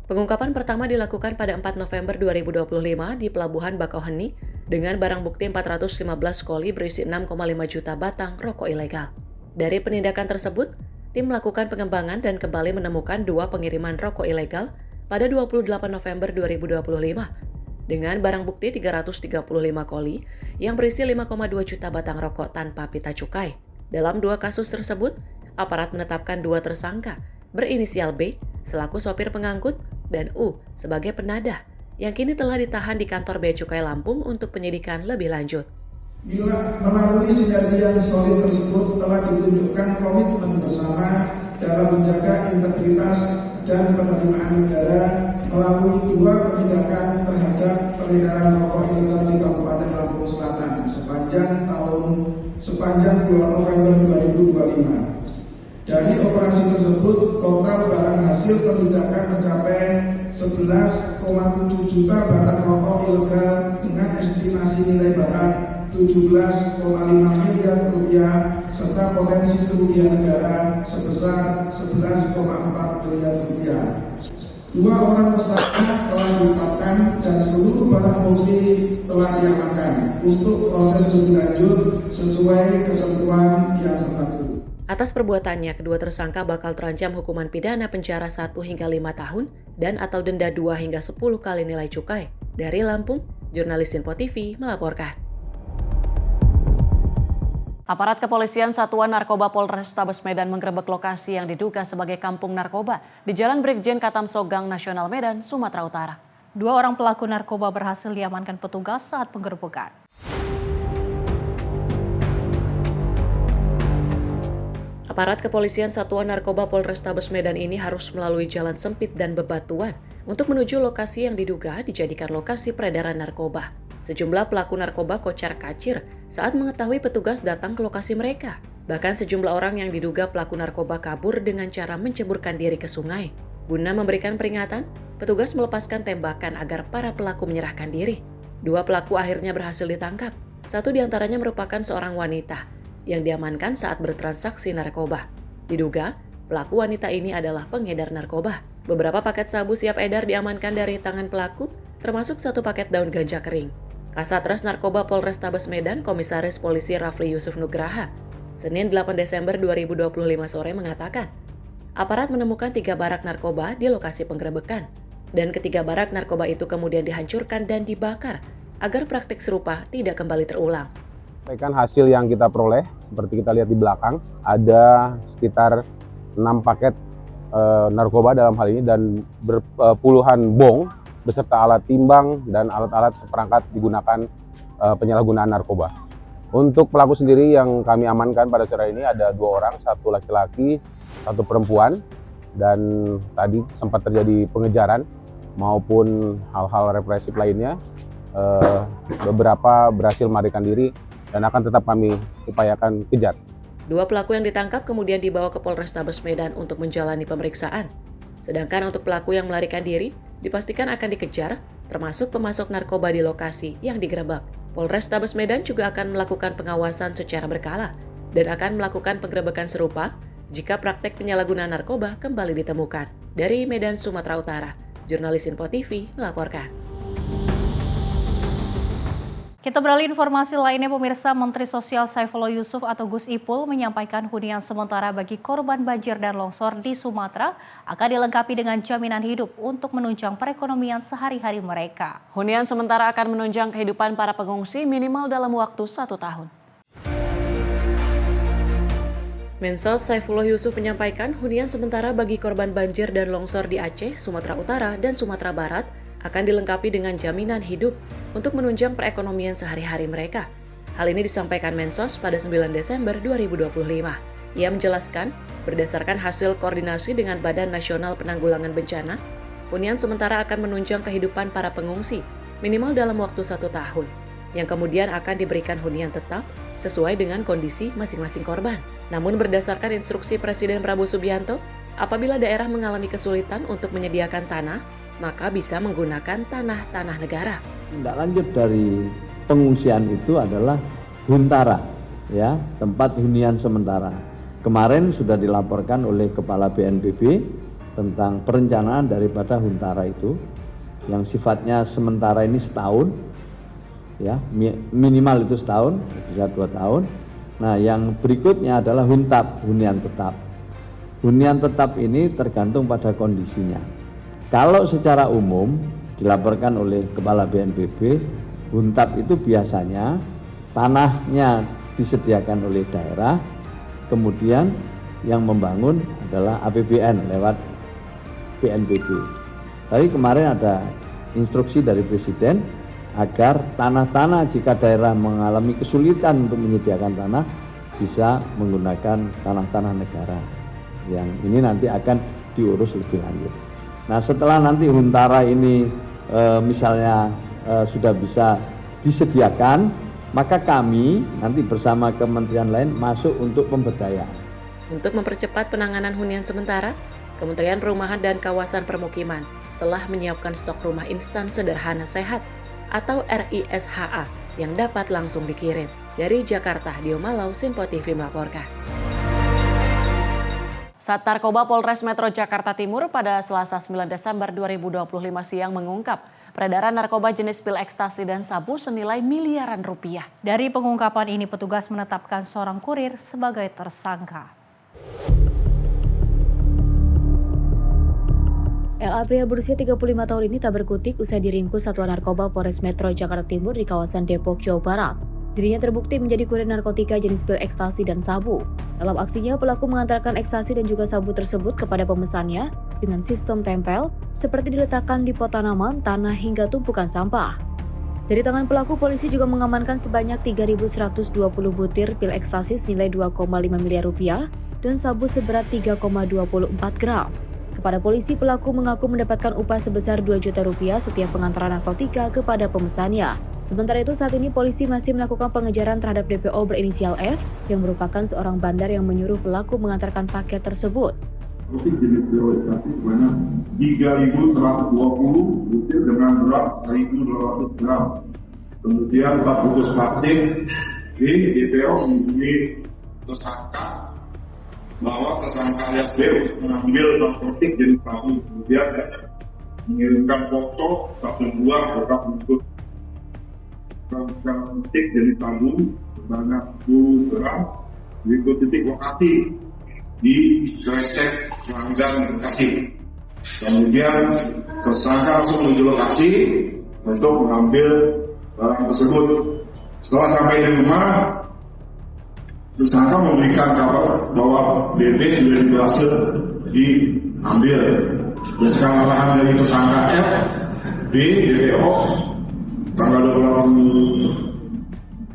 Pengungkapan pertama dilakukan pada 4 November 2025 di Pelabuhan Bakauheni dengan barang bukti 415 koli berisi 6,5 juta batang rokok ilegal. Dari penindakan tersebut, tim melakukan pengembangan dan kembali menemukan 2 pengiriman rokok ilegal pada 28 November 2025. Dengan barang bukti 335 koli yang berisi 5,2 juta batang rokok tanpa pita cukai. Dalam 2 kasus tersebut, aparat menetapkan 2 tersangka berinisial B selaku sopir pengangkut dan U sebagai penadah yang kini telah ditahan di kantor Bea Cukai Lampung untuk penyidikan lebih lanjut. Bila melalui sinergi yang solid tersebut telah ditunjukkan komitmen bersama dalam menjaga integritas dan penerimaan negara melalui 2 penindakan terhadap peredaran rokok ilegal di Kabupaten Lampung Selatan sepanjang 2 November 2025. Dari operasi tersebut, total barang hasil penindakan mencapai 11,7 juta batang rokok ilegal dengan estimasi nilai barang Rp17,5 miliar serta potensi kerugian negara sebesar Rp11,4 miliar. 2 orang tersangka telah ditetapkan dan seluruh barang bukti telah diamankan untuk proses lebih lanjut sesuai ketentuan yang berlaku. Atas perbuatannya, kedua tersangka bakal terancam hukuman pidana penjara 1 hingga 5 tahun dan atau denda 2 hingga 10 kali nilai cukai. Dari Lampung, jurnalis Sinpo TV melaporkan. Aparat kepolisian Satuan Narkoba Polrestabes Medan menggerebek lokasi yang diduga sebagai kampung narkoba di Jalan Brigjen Katamsogang Nasional Medan, Sumatera Utara. 2 orang pelaku narkoba berhasil diamankan petugas saat penggerebekan. Aparat kepolisian Satuan Narkoba Polrestabes Medan ini harus melalui jalan sempit dan bebatuan untuk menuju lokasi yang diduga dijadikan lokasi peredaran narkoba. Sejumlah pelaku narkoba kocar-kacir saat mengetahui petugas datang ke lokasi mereka. Bahkan sejumlah orang yang diduga pelaku narkoba kabur dengan cara menceburkan diri ke sungai. Guna memberikan peringatan, petugas melepaskan tembakan agar para pelaku menyerahkan diri. 2 pelaku akhirnya berhasil ditangkap. 1 diantaranya merupakan seorang wanita yang diamankan saat bertransaksi narkoba. Diduga, pelaku wanita ini adalah pengedar narkoba. Beberapa paket sabu siap edar diamankan dari tangan pelaku, termasuk 1 paket daun ganja kering. Kasatgas Narkoba Polrestabes Medan, Komisaris Polisi Rafli Yusuf Nugraha, Senin 8 Desember 2025 sore mengatakan, aparat menemukan 3 barak narkoba di lokasi penggerebekan, dan ketiga barak narkoba itu kemudian dihancurkan dan dibakar agar praktik serupa tidak kembali terulang. Hasil yang kita peroleh, seperti kita lihat di belakang, ada sekitar 6 paket narkoba dalam hal ini dan berpuluhan bong beserta alat timbang dan alat-alat seperangkat digunakan penyalahgunaan narkoba. Untuk pelaku sendiri yang kami amankan pada sore ini ada 2 orang, 1 laki-laki, 1 perempuan, dan tadi sempat terjadi pengejaran maupun hal-hal represif lainnya. Beberapa berhasil melarikan diri dan akan tetap kami upayakan kejar. 2 pelaku yang ditangkap kemudian dibawa ke Polrestabes Medan untuk menjalani pemeriksaan. Sedangkan untuk pelaku yang melarikan diri, dipastikan akan dikejar, termasuk pemasok narkoba di lokasi yang digerebek. Polrestabes Medan juga akan melakukan pengawasan secara berkala dan akan melakukan penggerebekan serupa jika praktek penyalahgunaan narkoba kembali ditemukan. Dari Medan, Sumatera Utara, jurnalis Sinpo TV melaporkan. Kita beralih informasi lainnya, pemirsa. Menteri Sosial Saifullah Yusuf atau Gus Ipul menyampaikan hunian sementara bagi korban banjir dan longsor di Sumatera akan dilengkapi dengan jaminan hidup untuk menunjang perekonomian sehari-hari mereka. Hunian sementara akan menunjang kehidupan para pengungsi minimal dalam waktu 1 tahun. Mensos Saifullah Yusuf menyampaikan hunian sementara bagi korban banjir dan longsor di Aceh, Sumatera Utara, dan Sumatera Barat akan dilengkapi dengan jaminan hidup untuk menunjang perekonomian sehari-hari mereka. Hal ini disampaikan Mensos pada 9 Desember 2025. Ia menjelaskan, berdasarkan hasil koordinasi dengan Badan Nasional Penanggulangan Bencana, hunian sementara akan menunjang kehidupan para pengungsi minimal dalam waktu 1 tahun, yang kemudian akan diberikan hunian tetap sesuai dengan kondisi masing-masing korban. Namun berdasarkan instruksi Presiden Prabowo Subianto, apabila daerah mengalami kesulitan untuk menyediakan tanah, maka bisa menggunakan tanah-tanah negara. Tindak lanjut dari pengungsian itu adalah huntara, ya, tempat hunian sementara. Kemarin sudah dilaporkan oleh Kepala BNPB tentang perencanaan daripada huntara itu, yang sifatnya sementara ini setahun, ya, minimal itu setahun, bisa 2 tahun. Nah, yang berikutnya adalah huntap, hunian tetap. Hunian tetap ini tergantung pada kondisinya. Kalau secara umum dilaporkan oleh Kepala BNPB, huntap itu biasanya tanahnya disediakan oleh daerah, kemudian yang membangun adalah APBN lewat BNPB. Tapi kemarin ada instruksi dari Presiden agar tanah-tanah jika daerah mengalami kesulitan untuk menyediakan tanah bisa menggunakan tanah-tanah negara. Yang ini nanti akan diurus lebih lanjut. Nah, setelah nanti huntara ini misalnya sudah bisa disediakan, maka kami nanti bersama kementerian lain masuk untuk pemberdayaan. Untuk mempercepat penanganan hunian sementara, Kementerian Perumahan dan Kawasan Permukiman telah menyiapkan stok rumah instan sederhana sehat atau RISHA yang dapat langsung dikirim. Dari Jakarta, Dio Malau, Sinpo TV melaporkan. Sat Narkoba Polres Metro Jakarta Timur pada Selasa 9 Desember 2025 siang mengungkap peredaran narkoba jenis pil ekstasi dan sabu senilai miliaran rupiah. Dari pengungkapan ini, petugas menetapkan seorang kurir sebagai tersangka. LA pria berusia 35 tahun ini tak berkutik usai diringkus Satuan Narkoba Polres Metro Jakarta Timur di kawasan Depok, Jawa Barat. Dirinya terbukti menjadi kurir narkotika jenis pil ekstasi dan sabu. Dalam aksinya, pelaku mengantarkan ekstasi dan juga sabu tersebut kepada pemesannya dengan sistem tempel, seperti diletakkan di pot tanaman, tanah, hingga tumpukan sampah. Dari tangan pelaku, polisi juga mengamankan sebanyak 3.120 butir pil ekstasi senilai 2,5 miliar rupiah dan sabu seberat 3,24 gram. Kepada polisi, pelaku mengaku mendapatkan upah sebesar 2 juta rupiah setiap pengantaran narkotika kepada pemesannya. Sementara itu, saat ini polisi masih melakukan pengejaran terhadap DPO berinisial F yang merupakan seorang bandar yang menyuruh pelaku mengantarkan paket tersebut. Jenis pil ekstasi sebanyak 3.120 butir dengan berat 1.200 gram. Kemudian 4 bungkus plastik. DPO menghubungi tersangka bahwa tersangka alias B untuk mengambil narkotik jenis sabu. Kemudian mengirimkan foto tabung buah bekas bungkus narkotik jenis sabu sebanyak 10 gram berikut titik lokasi di Gresik, Pelanggan, Bekasi. Kemudian tersangka langsung menuju lokasi untuk mengambil barang tersebut. Setelah sampai di rumah, tersangka memberikan kabar bahwa BB sudah berhasil diambil. Berdasarkan arahan dari tersangka F, B, DPO, tanggal 28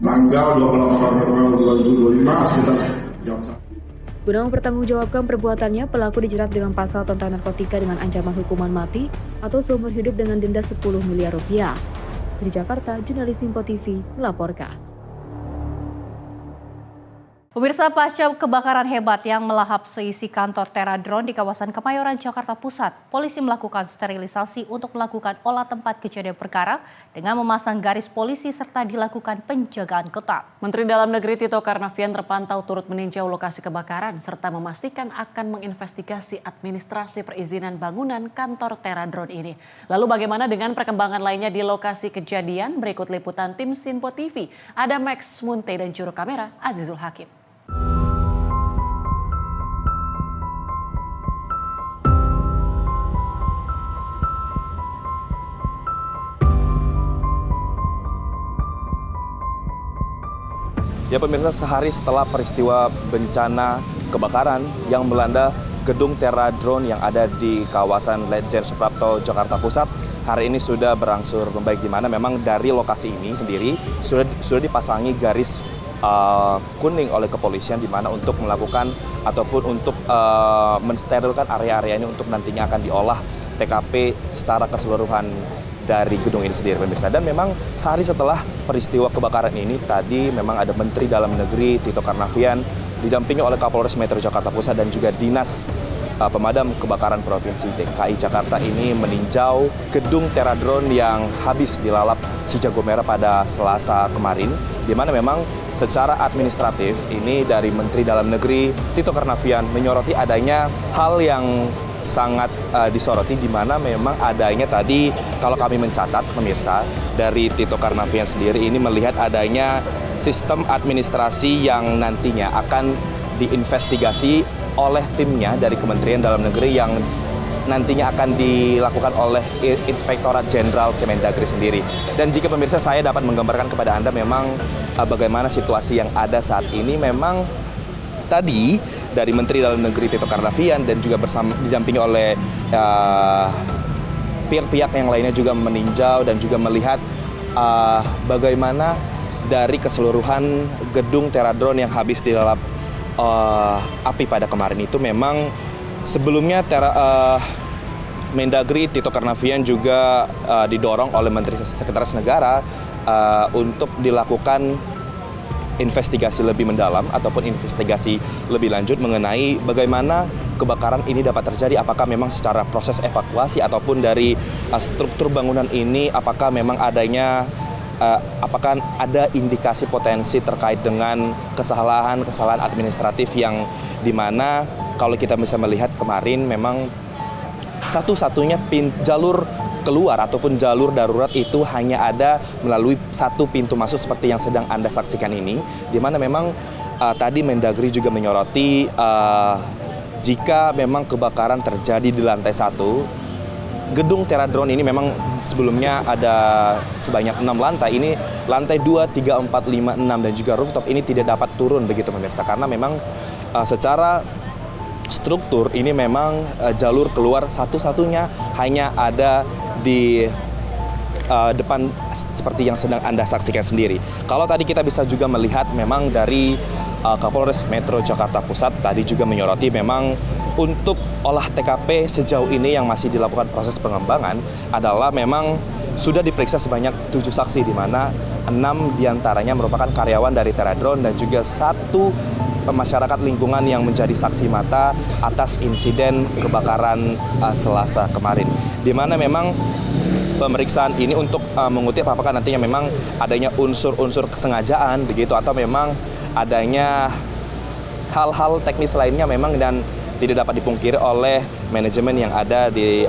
Maret 2025 sekitar jam 1. Guna mempertanggungjawabkan perbuatannya, pelaku dijerat dengan pasal tentang narkotika dengan ancaman hukuman mati atau seumur hidup dengan denda 10 miliar rupiah. Dari Jakarta, jurnalis Simpo TV melaporkan. Pemirsa, pasca kebakaran hebat yang melahap seisi kantor Teradron di kawasan Kemayoran, Jakarta Pusat, polisi melakukan sterilisasi untuk melakukan olah tempat kejadian perkara dengan memasang garis polisi serta dilakukan penjagaan ketat. Menteri Dalam Negeri Tito Karnavian terpantau turut meninjau lokasi kebakaran serta memastikan akan menginvestigasi administrasi perizinan bangunan kantor Teradron ini. Lalu bagaimana dengan perkembangan lainnya di lokasi kejadian? Berikut liputan tim Simpo TV. Ada Max Munte dan juru kamera Azizul Hakim. Ya pemirsa, sehari setelah peristiwa bencana kebakaran yang melanda gedung Teradron yang ada di kawasan Ledjen Suprapto, Jakarta Pusat, hari ini sudah berangsur membaik, di mana memang dari lokasi ini sendiri sudah dipasangi garis kuning oleh kepolisian, di mana untuk melakukan ataupun untuk mensterilkan area-area ini untuk nantinya akan diolah TKP secara keseluruhan dari gedung ini sendiri pemirsa. Dan memang sehari setelah peristiwa kebakaran ini tadi memang ada Menteri Dalam Negeri Tito Karnavian didampingi oleh Kapolres Metro Jakarta Pusat dan juga Dinas Pemadam Kebakaran Provinsi DKI Jakarta ini meninjau gedung Teradron yang habis dilalap si jago merah pada Selasa kemarin, di mana memang secara administratif ini dari Menteri Dalam Negeri Tito Karnavian menyoroti adanya hal yang sangat disoroti, di mana memang adanya tadi, kalau kami mencatat pemirsa, dari Tito Karnavian sendiri ini melihat adanya sistem administrasi yang nantinya akan diinvestigasi oleh timnya dari Kementerian Dalam Negeri yang nantinya akan dilakukan oleh Inspektorat Jenderal Kemendagri sendiri. Dan jika pemirsa saya dapat menggambarkan kepada Anda memang bagaimana situasi yang ada saat ini, memang tadi dari Menteri Dalam Negeri Tito Karnavian dan juga didampingi oleh pihak-pihak yang lainnya juga meninjau dan juga melihat bagaimana dari keseluruhan gedung Teradron yang habis dilalap api pada kemarin itu. Memang sebelumnya Mendagri Tito Karnavian juga didorong oleh Menteri Sekretaris Negara untuk dilakukan investigasi lebih mendalam ataupun investigasi lebih lanjut mengenai bagaimana kebakaran ini dapat terjadi, apakah memang secara proses evakuasi ataupun dari struktur bangunan ini apakah memang adanya apakah ada indikasi potensi terkait dengan kesalahan administratif yang dimana kalau kita bisa melihat kemarin memang satu-satunya jalur keluar ataupun jalur darurat itu hanya ada melalui satu pintu masuk seperti yang sedang Anda saksikan ini, di mana memang tadi Mendagri juga menyoroti jika memang kebakaran terjadi di lantai 1, gedung Teradron ini memang sebelumnya ada sebanyak 6 lantai, ini lantai 2, 3, 4, 5, 6 dan juga rooftop ini tidak dapat turun begitu pemirsa, karena memang secara struktur ini memang jalur keluar satu-satunya hanya ada di depan seperti yang sedang Anda saksikan sendiri. Kalau tadi kita bisa juga melihat memang dari Kapolres Metro Jakarta Pusat tadi juga menyoroti memang untuk olah TKP sejauh ini yang masih dilakukan proses pengembangan adalah memang sudah diperiksa sebanyak 7 saksi, di mana 6 diantaranya merupakan karyawan dari Teradron dan juga 1 masyarakat lingkungan yang menjadi saksi mata atas insiden kebakaran Selasa kemarin, di mana memang pemeriksaan ini untuk mengutip apakah nantinya memang adanya unsur-unsur kesengajaan begitu atau memang adanya hal-hal teknis lainnya memang dan tidak dapat dipungkiri oleh manajemen yang ada di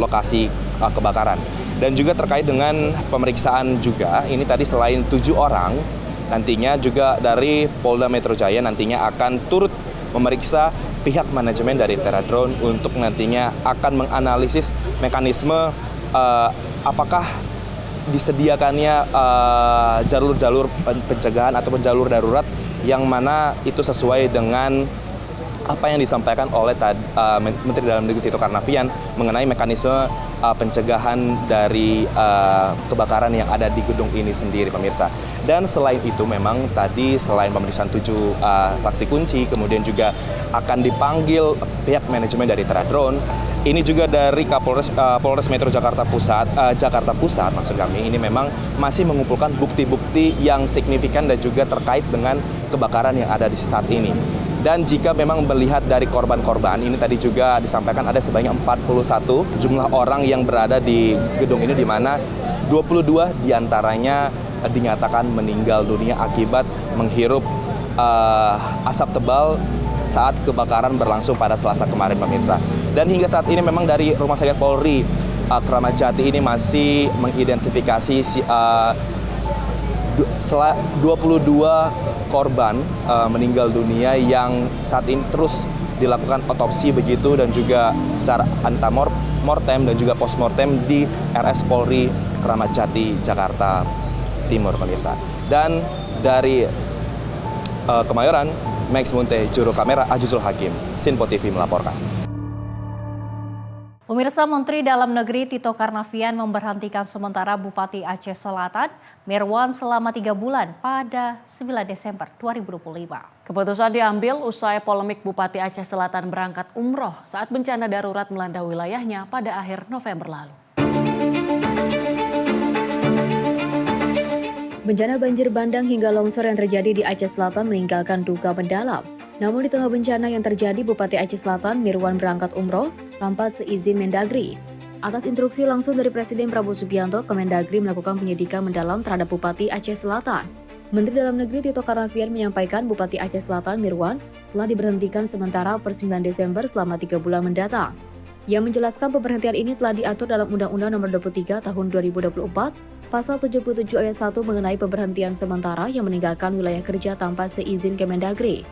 lokasi kebakaran. Dan juga terkait dengan pemeriksaan juga ini tadi selain 7 orang nantinya juga dari Polda Metro Jaya nantinya akan turut memeriksa pihak manajemen dari Teradron untuk nantinya akan menganalisis mekanisme apakah disediakannya jalur-jalur pencegahan ataupun jalur darurat yang mana itu sesuai dengan apa yang disampaikan oleh Menteri Dalam Negeri Tito Karnavian mengenai mekanisme pencegahan dari kebakaran yang ada di gedung ini sendiri pemirsa. Dan selain itu memang tadi selain pemeriksaan 7 saksi kunci, kemudian juga akan dipanggil pihak manajemen dari Teradron. Ini juga dari Polres Metro Jakarta Pusat maksud kami, ini memang masih mengumpulkan bukti-bukti yang signifikan dan juga terkait dengan kebakaran yang ada di saat ini. Dan jika memang melihat dari korban-korban, ini tadi juga disampaikan ada sebanyak 41 jumlah orang yang berada di gedung ini, di mana 22 diantaranya dinyatakan meninggal dunia akibat menghirup asap tebal saat kebakaran berlangsung pada Selasa kemarin pemirsa. Dan hingga saat ini memang dari Rumah Sakit Polri Kramat Jati ini masih mengidentifikasi 22 korban meninggal dunia yang saat ini terus dilakukan otopsi begitu dan juga secara antemortem dan juga postmortem di RS Polri Kramat Jati Jakarta Timur pemirsa. Dan dari Kemayoran, Max Munte, juru kamera Ajuzul Hakim, Sinpo TV melaporkan. Pemirsa, Menteri Dalam Negeri Tito Karnavian memberhentikan sementara Bupati Aceh Selatan, Mirwan selama 3 bulan pada 9 Desember 2025. Keputusan diambil usai polemik Bupati Aceh Selatan berangkat umroh saat bencana darurat melanda wilayahnya pada akhir November lalu. Bencana banjir bandang hingga longsor yang terjadi di Aceh Selatan meninggalkan duka mendalam. Namun di tengah bencana yang terjadi, Bupati Aceh Selatan Mirwan berangkat umroh tanpa seizin Mendagri. Atas instruksi langsung dari Presiden Prabowo Subianto, Kemendagri melakukan penyidikan mendalam terhadap Bupati Aceh Selatan. Menteri Dalam Negeri Tito Karnavian menyampaikan Bupati Aceh Selatan Mirwan telah diberhentikan sementara per 9 Desember selama 3 bulan mendatang. Yang menjelaskan pemberhentian ini telah diatur dalam Undang-Undang Nomor 23 Tahun 2024, Pasal 77 Ayat 1 mengenai pemberhentian sementara yang meninggalkan wilayah kerja tanpa seizin Kemendagri.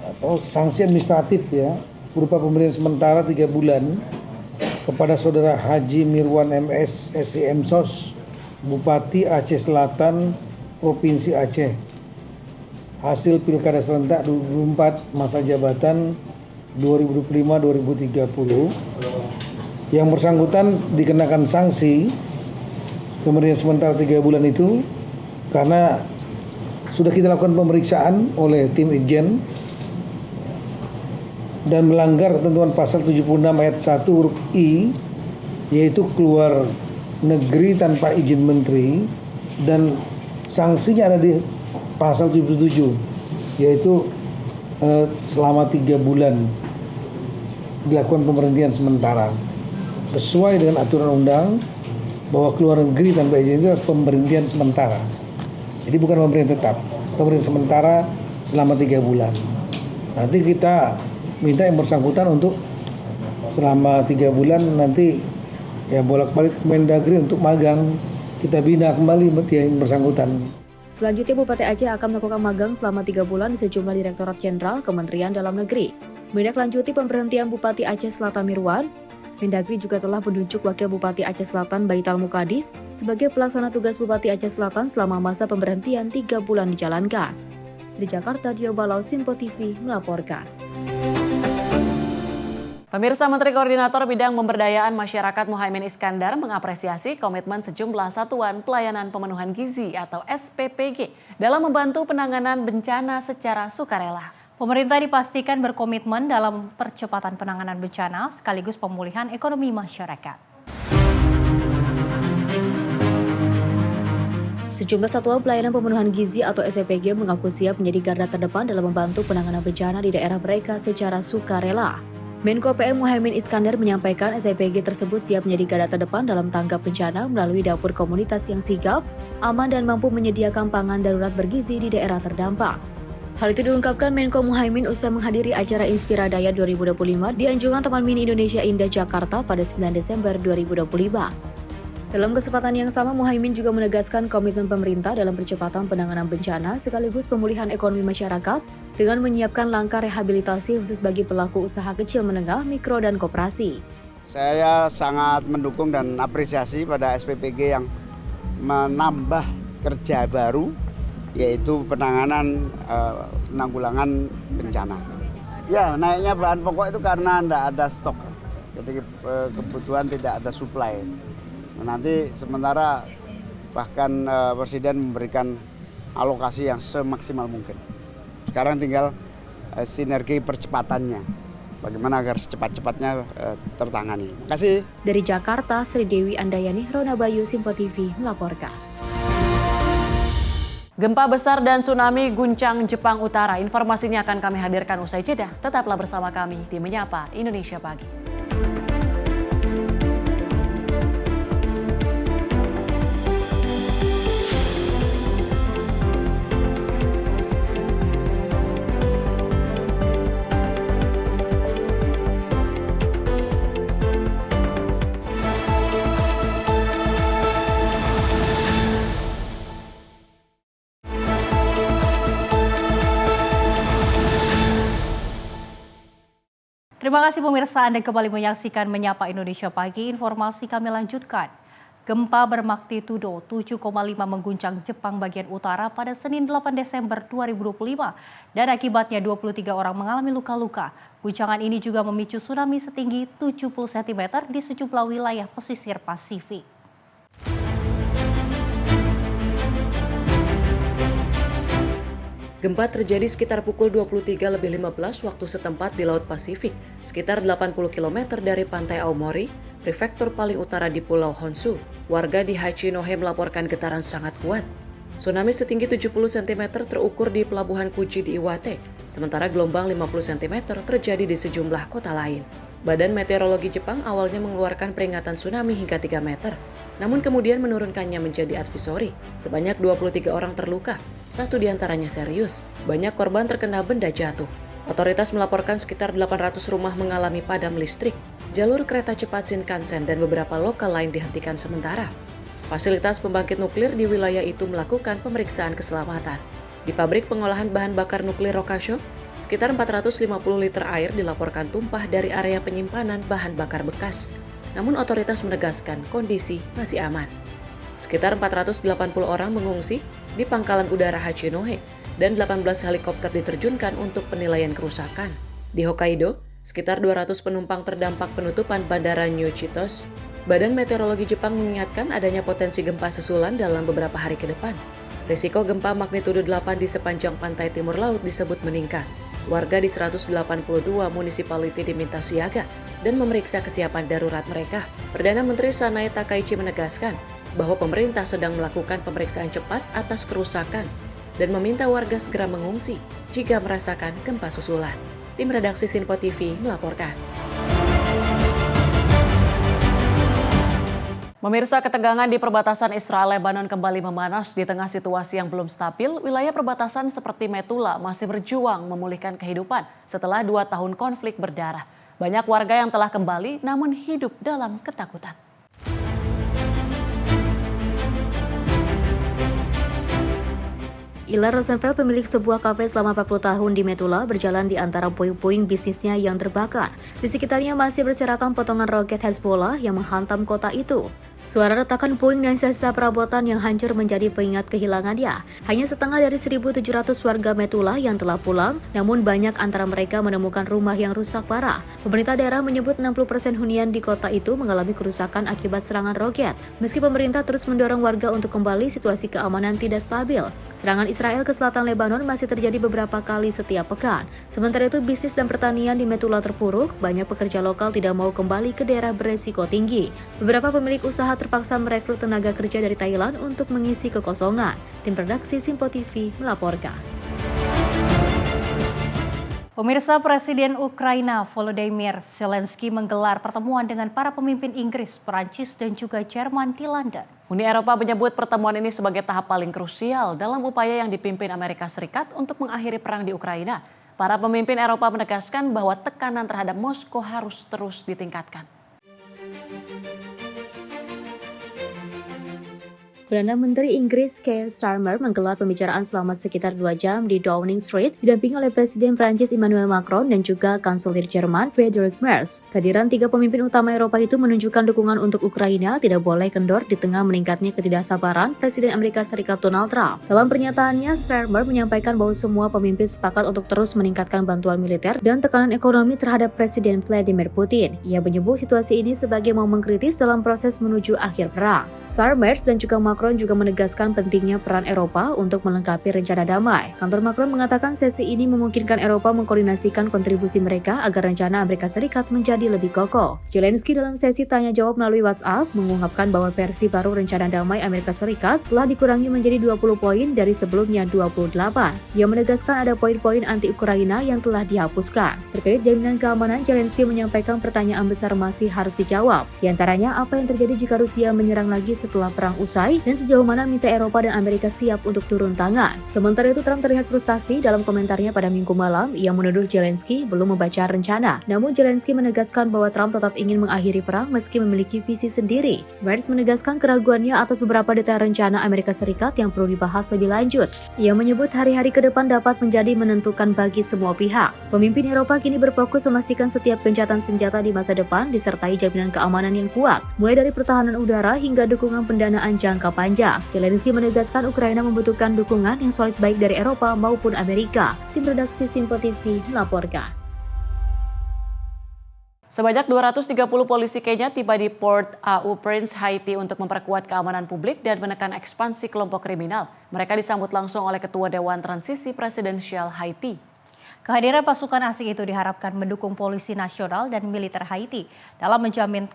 Atau sanksi administratif ya, berupa pemberian sementara 3 bulan kepada Saudara Haji Mirwan MS SIM SOS, Bupati Aceh Selatan, Provinsi Aceh. Hasil Pilkada Serentak 2024 masa jabatan 2025-2030. Yang bersangkutan dikenakan sanksi pemberian sementara 3 bulan itu karena sudah kita lakukan pemeriksaan oleh tim Itjen dan melanggar ketentuan pasal 76 ayat 1 huruf I, yaitu keluar negeri tanpa izin menteri, dan sanksinya ada di pasal 77, yaitu selama 3 bulan dilakukan pemberhentian sementara. Sesuai dengan aturan undang bahwa keluar negeri tanpa izin itu pemberhentian sementara. Jadi bukan pemberhentian tetap, pemberhentian sementara selama 3 bulan. Nanti kita minta yang bersangkutan untuk selama 3 bulan nanti ya bolak-balik ke Mendagri untuk magang. Kita bina kembali yang bersangkutan. Selanjutnya Bupati Aceh akan melakukan magang selama 3 bulan di sejumlah Direktorat Jenderal Kementerian Dalam Negeri. Menindaklanjuti pemberhentian Bupati Aceh Selatan Mirwan, Mendagri juga telah menunjuk Wakil Bupati Aceh Selatan Baital Mukadis sebagai pelaksana tugas Bupati Aceh Selatan selama masa pemberhentian 3 bulan dijalankan. Di Jakarta, Dio Balau, Simpo TV melaporkan. Pemirsa, Menteri Koordinator Bidang Pemberdayaan Masyarakat Muhaimin Iskandar mengapresiasi komitmen sejumlah satuan pelayanan pemenuhan gizi atau SPPG dalam membantu penanganan bencana secara sukarela. Pemerintah dipastikan berkomitmen dalam percepatan penanganan bencana sekaligus pemulihan ekonomi masyarakat. Sejumlah satuan pelayanan pemenuhan gizi atau SPPG mengaku siap menjadi garda terdepan dalam membantu penanganan bencana di daerah mereka secara sukarela. Menko PM Muhaimin Iskandar menyampaikan SPPG tersebut siap menjadi garda terdepan dalam tanggap bencana melalui dapur komunitas yang sigap, aman dan mampu menyediakan pangan darurat bergizi di daerah terdampak. Hal itu diungkapkan Menko Muhaimin usai menghadiri acara Inspiradaya 2025 di Anjungan Taman Mini Indonesia Indah Jakarta pada 9 Desember 2025. Dalam kesempatan yang sama, Muhaimin juga menegaskan komitmen pemerintah dalam percepatan penanganan bencana sekaligus pemulihan ekonomi masyarakat dengan menyiapkan langkah rehabilitasi khusus bagi pelaku usaha kecil menengah, mikro, dan koperasi. Saya sangat mendukung dan apresiasi pada SPPG yang menambah kerja baru, yaitu penanganan penanggulangan bencana. Ya, naiknya bahan pokok itu karena tidak ada stok, jadi kebutuhan tidak ada supply. Nanti sementara bahkan Presiden memberikan alokasi yang semaksimal mungkin. Sekarang tinggal sinergi percepatannya, bagaimana agar secepat-cepatnya tertangani. Terima kasih. Dari Jakarta, Sri Dewi Andayani, Rona Bayu, Simpo TV melaporkan. Gempa besar dan tsunami guncang Jepang Utara. Informasinya akan kami hadirkan usai jeda. Tetaplah bersama kami di Menyapa Indonesia Pagi. Terima kasih pemirsa, Anda kembali menyaksikan Menyapa Indonesia Pagi. Informasi kami lanjutkan. Gempa bermagnitudo 7,5 mengguncang Jepang bagian utara pada Senin 8 Desember 2025 dan akibatnya 23 orang mengalami luka-luka. Guncangan ini juga memicu tsunami setinggi 70 cm di sejumlah wilayah pesisir Pasifik. Gempa terjadi sekitar pukul 23.15 waktu setempat di Laut Pasifik, sekitar 80 km dari pantai Aomori, prefektur paling utara di Pulau Honshu. Warga di Hachinohe melaporkan getaran sangat kuat. Tsunami setinggi 70 cm terukur di Pelabuhan Kuji di Iwate, sementara gelombang 50 cm terjadi di sejumlah kota lain. Badan Meteorologi Jepang awalnya mengeluarkan peringatan tsunami hingga 3 meter, namun kemudian menurunkannya menjadi advisory. Sebanyak 23 orang terluka, 1 diantaranya serius. Banyak korban terkena benda jatuh. Otoritas melaporkan sekitar 800 rumah mengalami padam listrik. Jalur kereta cepat Shinkansen dan beberapa lokal lain dihentikan sementara. Fasilitas pembangkit nuklir di wilayah itu melakukan pemeriksaan keselamatan. Di pabrik pengolahan bahan bakar nuklir Rokasho, sekitar 450 liter air dilaporkan tumpah dari area penyimpanan bahan bakar bekas. Namun otoritas menegaskan kondisi masih aman. Sekitar 480 orang mengungsi di pangkalan udara Hachinohe dan 18 helikopter diterjunkan untuk penilaian kerusakan. Di Hokkaido, sekitar 200 penumpang terdampak penutupan Bandara New Chitos. Badan Meteorologi Jepang mengingatkan adanya potensi gempa susulan dalam beberapa hari ke depan. Risiko gempa magnitudo 8 di sepanjang pantai timur laut disebut meningkat. Warga di 182 municipality diminta siaga dan memeriksa kesiapan darurat mereka. Perdana Menteri Sanae Takaichi menegaskan bahwa pemerintah sedang melakukan pemeriksaan cepat atas kerusakan dan meminta warga segera mengungsi jika merasakan gempa susulan. Tim redaksi Simpo TV melaporkan. Pemirsa, ketegangan di perbatasan Israel-Lebanon kembali memanas di tengah situasi yang belum stabil. Wilayah perbatasan seperti Metula masih berjuang memulihkan kehidupan setelah 2 tahun konflik berdarah. Banyak warga yang telah kembali namun hidup dalam ketakutan. Ilan Rosenfeld, pemilik sebuah kafe selama 40 tahun di Metula, berjalan di antara puing-puing bisnisnya yang terbakar. Di sekitarnya masih berserakan potongan roket Hezbollah yang menghantam kota itu. Suara retakan puing dan sisa perabotan yang hancur menjadi pengingat kehilangannya. Hanya setengah dari 1.700 warga Metula yang telah pulang, namun banyak antara mereka menemukan rumah yang rusak parah. Pemerintah daerah menyebut 60% hunian di kota itu mengalami kerusakan akibat serangan roket. Meski pemerintah terus mendorong warga untuk kembali, situasi keamanan tidak stabil. Serangan Israel ke selatan Lebanon masih terjadi beberapa kali setiap pekan. Sementara itu, bisnis dan pertanian di Metula terpuruk, banyak pekerja lokal tidak mau kembali ke daerah beresiko tinggi. Beberapa pemilik usaha terpaksa merekrut tenaga kerja dari Thailand untuk mengisi kekosongan. Tim redaksi Simpo TV melaporkan. Pemirsa, Presiden Ukraina Volodymyr Zelensky menggelar pertemuan dengan para pemimpin Inggris, Perancis, dan juga Jerman di London. Uni Eropa menyebut pertemuan ini sebagai tahap paling krusial dalam upaya yang dipimpin Amerika Serikat untuk mengakhiri perang di Ukraina. Para pemimpin Eropa menegaskan bahwa tekanan terhadap Moskow harus terus ditingkatkan. Perdana Menteri Inggris Keir Starmer menggelar pembicaraan selama sekitar 2 jam di Downing Street, didampingi oleh Presiden Prancis Emmanuel Macron dan juga Kanselir Jerman Friedrich Merz. Kehadiran 3 pemimpin utama Eropa itu menunjukkan dukungan untuk Ukraina tidak boleh kendor di tengah meningkatnya ketidaksabaran Presiden Amerika Serikat Donald Trump. Dalam pernyataannya, Starmer menyampaikan bahwa semua pemimpin sepakat untuk terus meningkatkan bantuan militer dan tekanan ekonomi terhadap Presiden Vladimir Putin. Ia menyebut situasi ini sebagai momen kritis dalam proses menuju akhir perang. Starmer dan juga Macron juga menegaskan pentingnya peran Eropa untuk melengkapi rencana damai. Kantor Macron mengatakan sesi ini memungkinkan Eropa mengkoordinasikan kontribusi mereka agar rencana Amerika Serikat menjadi lebih kokoh. Zelensky dalam sesi tanya jawab melalui WhatsApp mengungkapkan bahwa versi baru rencana damai Amerika Serikat telah dikurangi menjadi 20 poin dari sebelumnya 28. Ia menegaskan ada poin-poin anti Ukraina yang telah dihapuskan. Terkait jaminan keamanan, Zelensky menyampaikan pertanyaan besar masih harus dijawab. Di antaranya, apa yang terjadi jika Rusia menyerang lagi setelah perang usai dan sejauh mana minta Eropa dan Amerika siap untuk turun tangan. Sementara itu, Trump terlihat frustasi dalam komentarnya pada Minggu malam. Ia menuduh Zelensky belum membaca rencana. Namun Zelensky menegaskan bahwa Trump tetap ingin mengakhiri perang meski memiliki visi sendiri. Merz menegaskan keraguannya atas beberapa detail rencana Amerika Serikat yang perlu dibahas lebih lanjut. Ia menyebut hari-hari ke depan dapat menjadi menentukan bagi semua pihak. Pemimpin Eropa kini berfokus memastikan setiap gencatan senjata di masa depan disertai jaminan keamanan yang kuat, mulai dari pertahanan udara hingga dukungan pendanaan jangka panjang. Zelensky menegaskan Ukraina membutuhkan dukungan yang solid baik dari Eropa maupun Amerika. Tim redaksi Simpo TV melaporkan. Sebanyak 230 polisi Kenya tiba di Port au Prince, Haiti untuk memperkuat keamanan publik dan menekan ekspansi kelompok kriminal. Mereka disambut langsung oleh Ketua Dewan Transisi Presidensial Haiti. Kehadiran pasukan asing itu diharapkan mendukung polisi nasional dan militer Haiti dalam menjamin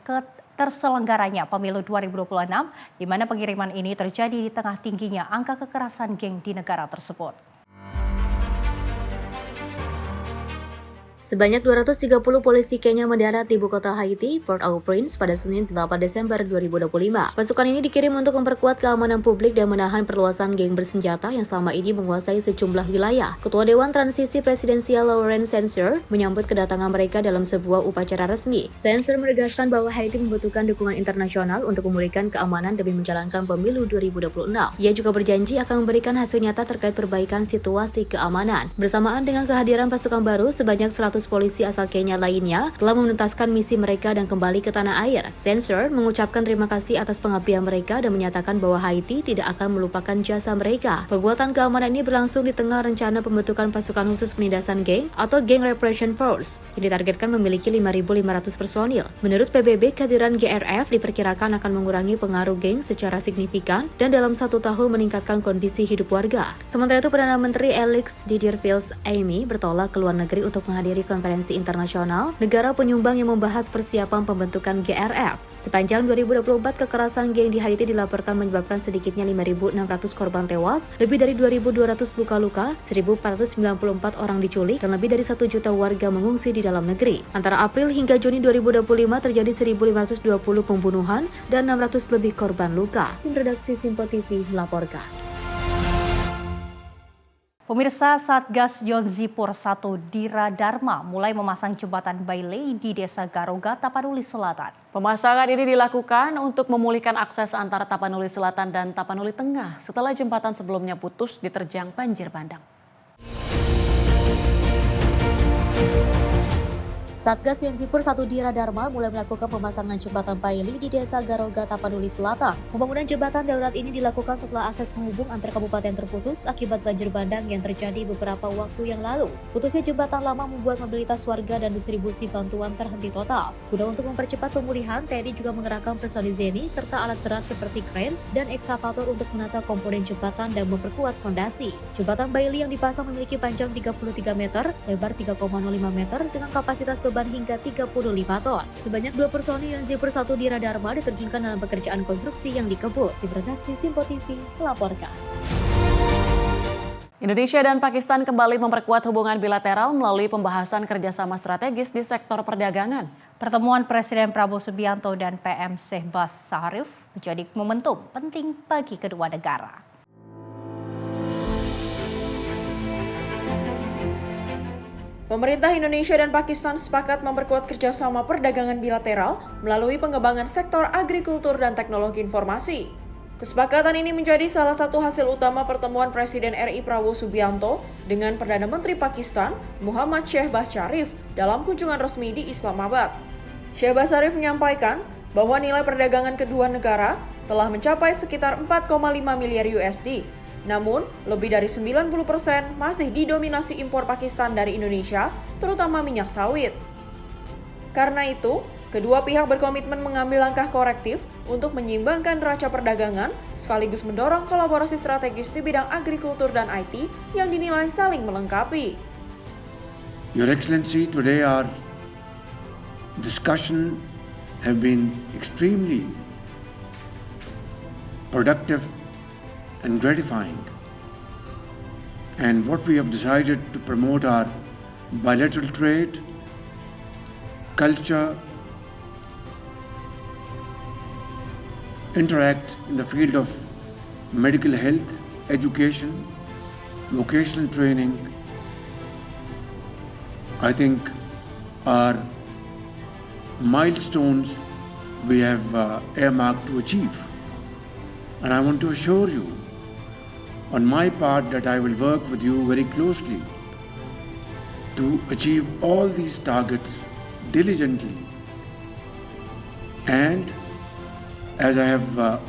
terselenggaranya pemilu 2026, di mana pengiriman ini terjadi di tengah tingginya angka kekerasan geng di negara tersebut. Sebanyak 230 polisi Kenya mendarat di ibu kota Haiti, Port au Prince, pada Senin 8 Desember 2025. Pasukan ini dikirim untuk memperkuat keamanan publik dan menahan perluasan geng bersenjata yang selama ini menguasai sejumlah wilayah. Ketua Dewan Transisi Presidensial Laurent Sensor menyambut kedatangan mereka dalam sebuah upacara resmi. Sensor menegaskan bahwa Haiti membutuhkan dukungan internasional untuk memulihkan keamanan demi menjalankan pemilu 2026. Ia juga berjanji akan memberikan hasil nyata terkait perbaikan situasi keamanan. Bersamaan dengan kehadiran pasukan baru, sebanyak 100 polisi asal Kenya lainnya telah menuntaskan misi mereka dan kembali ke tanah air. Sensor mengucapkan terima kasih atas pengabdian mereka dan menyatakan bahwa Haiti tidak akan melupakan jasa mereka. Penguatan keamanan ini berlangsung di tengah rencana pembentukan pasukan khusus penindasan geng atau Gang Repression Force yang ditargetkan memiliki 5.500 personil. Menurut PBB, kehadiran GRF diperkirakan akan mengurangi pengaruh geng secara signifikan dan dalam 1 tahun meningkatkan kondisi hidup warga. Sementara itu, Perdana Menteri Alex Didier Fils-Aimé bertolak ke luar negeri untuk menghadiri menghadiri konferensi internasional negara penyumbang yang membahas persiapan pembentukan GRF. Sepanjang 2024, kekerasan geng di Haiti dilaporkan menyebabkan sedikitnya 5.600 korban tewas, lebih dari 2.200 luka-luka, 1.494 orang diculik, dan lebih dari 1 juta warga mengungsi di dalam negeri. Antara April hingga Juni 2025 terjadi 1.520 pembunuhan dan 600 lebih korban luka. Tim redaksi Simpo TV melaporkan. Pemirsa, Satgas Yonzipur 1 Dira Dharma mulai memasang jembatan Bailey di Desa Garoga, Tapanuli Selatan. Pemasangan ini dilakukan untuk memulihkan akses antara Tapanuli Selatan dan Tapanuli Tengah setelah jembatan sebelumnya putus diterjang banjir bandang. Satgas Yonzipur 1 Dira Dharma mulai melakukan pemasangan jembatan Bailey di Desa Garoga, Tapanuli Selatan. Pembangunan jembatan darurat ini dilakukan setelah akses penghubung antar kabupaten terputus akibat banjir bandang yang terjadi beberapa waktu yang lalu. Putusnya jembatan lama membuat mobilitas warga dan distribusi bantuan terhenti total. Guna untuk mempercepat pemulihan, TNI juga mengerahkan personil TNI serta alat berat seperti kren dan ekskavator untuk menata komponen jembatan dan memperkuat fondasi. Jembatan Bailey yang dipasang memiliki panjang 33 meter, lebar 3,05 meter dengan kapasitas beban hingga 35 ton. Sebanyak 2 personil Yonzipur 1 Dira Dharma diterjunkan dalam pekerjaan konstruksi yang dikebut. Tim redaksi Simpo TV melaporkan. Indonesia dan Pakistan kembali memperkuat hubungan bilateral melalui pembahasan kerjasama strategis di sektor perdagangan. Pertemuan Presiden Prabowo Subianto dan PM Shehbaz Syarif menjadi momentum penting bagi kedua negara. Pemerintah Indonesia dan Pakistan sepakat memperkuat kerjasama perdagangan bilateral melalui pengembangan sektor agrikultur dan teknologi informasi. Kesepakatan ini menjadi salah satu hasil utama pertemuan Presiden RI Prabowo Subianto dengan Perdana Menteri Pakistan Muhammad Shehbaz Syarif dalam kunjungan resmi di Islamabad. Shehbaz Syarif menyampaikan bahwa nilai perdagangan kedua negara telah mencapai sekitar 4,5 miliar USD. Namun, lebih dari 90% masih didominasi impor Pakistan dari Indonesia, terutama minyak sawit. Karena itu, kedua pihak berkomitmen mengambil langkah korektif untuk menyeimbangkan neraca perdagangan, sekaligus mendorong kolaborasi strategis di bidang agrikultur dan IT yang dinilai saling melengkapi. Your Excellency, today our discussion have been extremely productive and gratifying. And what we have decided to promote are bilateral trade, culture, interact in the field of medical health, education, vocational training. I think are milestones we have earmarked to achieve. And I want to assure you on my part that I will work with you very closely to achieve all these targets diligently. And as I have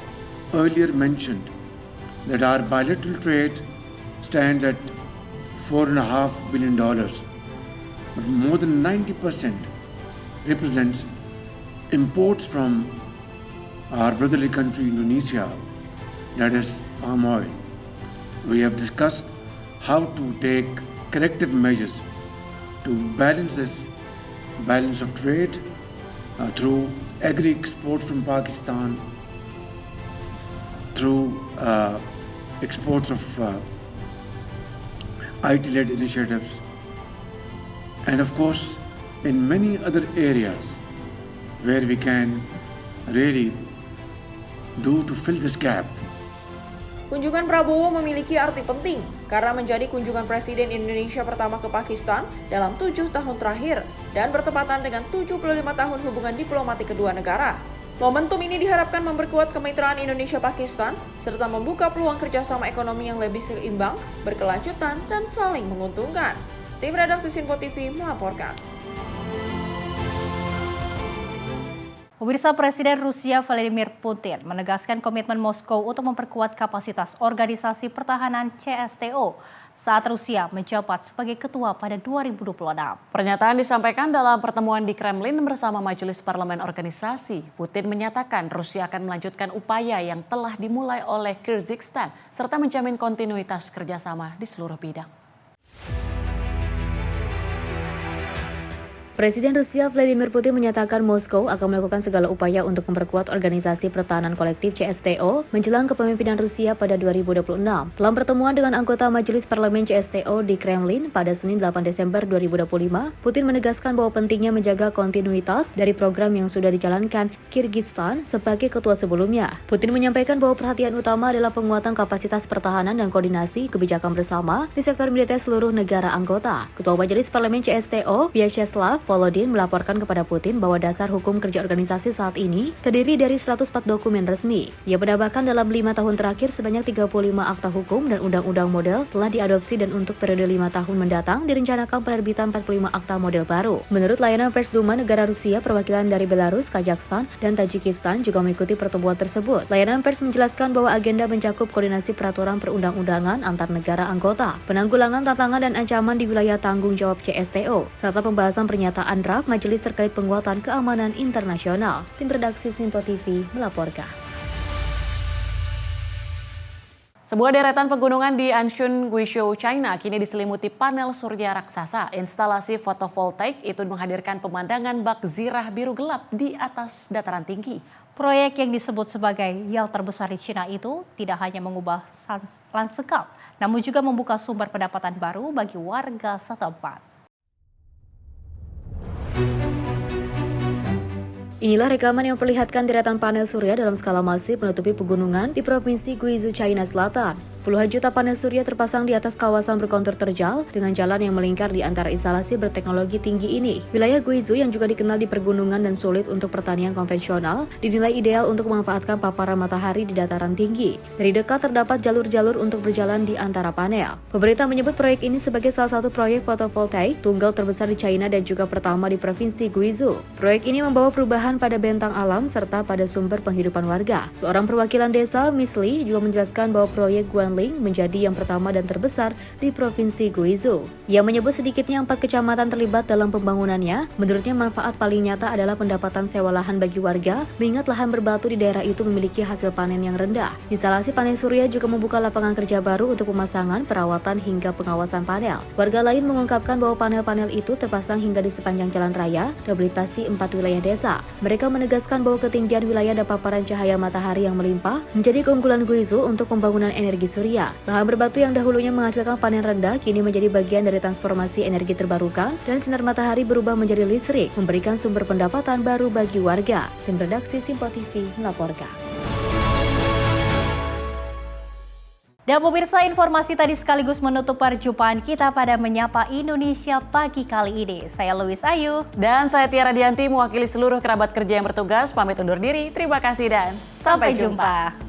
earlier mentioned, that our bilateral trade stands at $4.5 billion, but more than 90% represents imports from our brotherly country Indonesia, that is palm oil. We have discussed how to take corrective measures to balance this balance of trade through agri exports from Pakistan, through exports of IT-led initiatives, and of course in many other areas where we can really do to fill this gap. Kunjungan Prabowo memiliki arti penting karena menjadi kunjungan Presiden Indonesia pertama ke Pakistan dalam 7 tahun terakhir dan bertepatan dengan 75 tahun hubungan diplomatik kedua negara. Momentum ini diharapkan memperkuat kemitraan Indonesia-Pakistan serta membuka peluang kerjasama ekonomi yang lebih seimbang, berkelanjutan, dan saling menguntungkan. Tim redaksi Simpo TV melaporkan. Pemirsa, Presiden Rusia Vladimir Putin menegaskan komitmen Moskow untuk memperkuat kapasitas Organisasi Pertahanan CSTO saat Rusia menjabat sebagai ketua pada 2026. Pernyataan disampaikan dalam pertemuan di Kremlin bersama Majelis Parlemen Organisasi. Putin menyatakan Rusia akan melanjutkan upaya yang telah dimulai oleh Kyrgyzstan serta menjamin kontinuitas kerjasama di seluruh bidang. Presiden Rusia Vladimir Putin menyatakan Moskow akan melakukan segala upaya untuk memperkuat Organisasi Pertahanan Kolektif CSTO menjelang kepemimpinan Rusia pada 2026. Dalam pertemuan dengan anggota Majelis Parlemen CSTO di Kremlin pada Senin 8 Desember 2025, Putin menegaskan bahwa pentingnya menjaga kontinuitas dari program yang sudah dijalankan Kyrgyzstan sebagai ketua sebelumnya. Putin menyampaikan bahwa perhatian utama adalah penguatan kapasitas pertahanan dan koordinasi kebijakan bersama di sektor militer seluruh negara anggota. Ketua Majelis Parlemen CSTO, Vyacheslav Volodin melaporkan kepada Putin bahwa dasar hukum kerja organisasi saat ini terdiri dari 104 dokumen resmi. Ia menambahkan dalam 5 tahun terakhir sebanyak 35 akta hukum dan undang-undang model telah diadopsi dan untuk periode 5 tahun mendatang direncanakan penerbitan 45 akta model baru. Menurut layanan pers Duma negara Rusia, perwakilan dari Belarus, Kazakhstan, dan Tajikistan juga mengikuti pertemuan tersebut. Layanan pers menjelaskan bahwa agenda mencakup koordinasi peraturan perundang-undangan antar negara anggota, penanggulangan tantangan dan ancaman di wilayah tanggung jawab CSTO, serta pembahasan pernyataan draft majelis terkait penguatan keamanan internasional. Tim redaksi Simpo TV melaporkan. Sebuah deretan pegunungan di Anshun, Guizhou, China kini diselimuti panel surya raksasa. Instalasi fotovoltaik itu menghadirkan pemandangan bak zirah biru gelap di atas dataran tinggi. Proyek yang disebut sebagai yang terbesar di China itu tidak hanya mengubah lanskap, namun juga membuka sumber pendapatan baru bagi warga setempat. Inilah rekaman yang memperlihatkan deretan panel surya dalam skala masif menutupi pegunungan di Provinsi Guizhou, China Selatan. Puluhan juta panel surya terpasang di atas kawasan berkontur terjal dengan jalan yang melingkar di antara instalasi berteknologi tinggi ini. Wilayah Guizhou yang juga dikenal di pergunungan dan sulit untuk pertanian konvensional dinilai ideal untuk memanfaatkan paparan matahari di dataran tinggi. Dari dekat terdapat jalur-jalur untuk berjalan di antara panel. Pemerintah menyebut proyek ini sebagai salah satu proyek fotovoltaik tunggal terbesar di China dan juga pertama di Provinsi Guizhou. Proyek ini membawa perubahan pada bentang alam serta pada sumber penghidupan warga. Seorang perwakilan desa, Miss Lee, juga menjelaskan bahwa proyek Guanling menjadi yang pertama dan terbesar di Provinsi Guizhou. Ia menyebut sedikitnya 4 kecamatan terlibat dalam pembangunannya. Menurutnya manfaat paling nyata adalah pendapatan sewa lahan bagi warga, mengingat lahan berbatu di daerah itu memiliki hasil panen yang rendah. Instalasi panel surya juga membuka lapangan kerja baru untuk pemasangan, perawatan hingga pengawasan panel. Warga lain mengungkapkan bahwa panel-panel itu terpasang hingga di sepanjang jalan raya dan melintasi 4 wilayah desa. Mereka menegaskan bahwa ketinggian wilayah dan paparan cahaya matahari yang melimpah menjadi keunggulan Guizhou untuk pembangunan energi surya. Lahan berbatu yang dahulunya menghasilkan panen rendah kini menjadi bagian dari transformasi energi terbarukan dan sinar matahari berubah menjadi listrik, memberikan sumber pendapatan baru bagi warga. Tim redaksi Simpo TV melaporkan. Dan pemirsa, informasi tadi sekaligus menutup perjumpaan kita pada Menyapa Indonesia pagi kali ini. Saya Louis Ayu. Dan saya Tiara Dianti mewakili seluruh kerabat kerja yang bertugas. Pamit undur diri. Terima kasih dan sampai jumpa.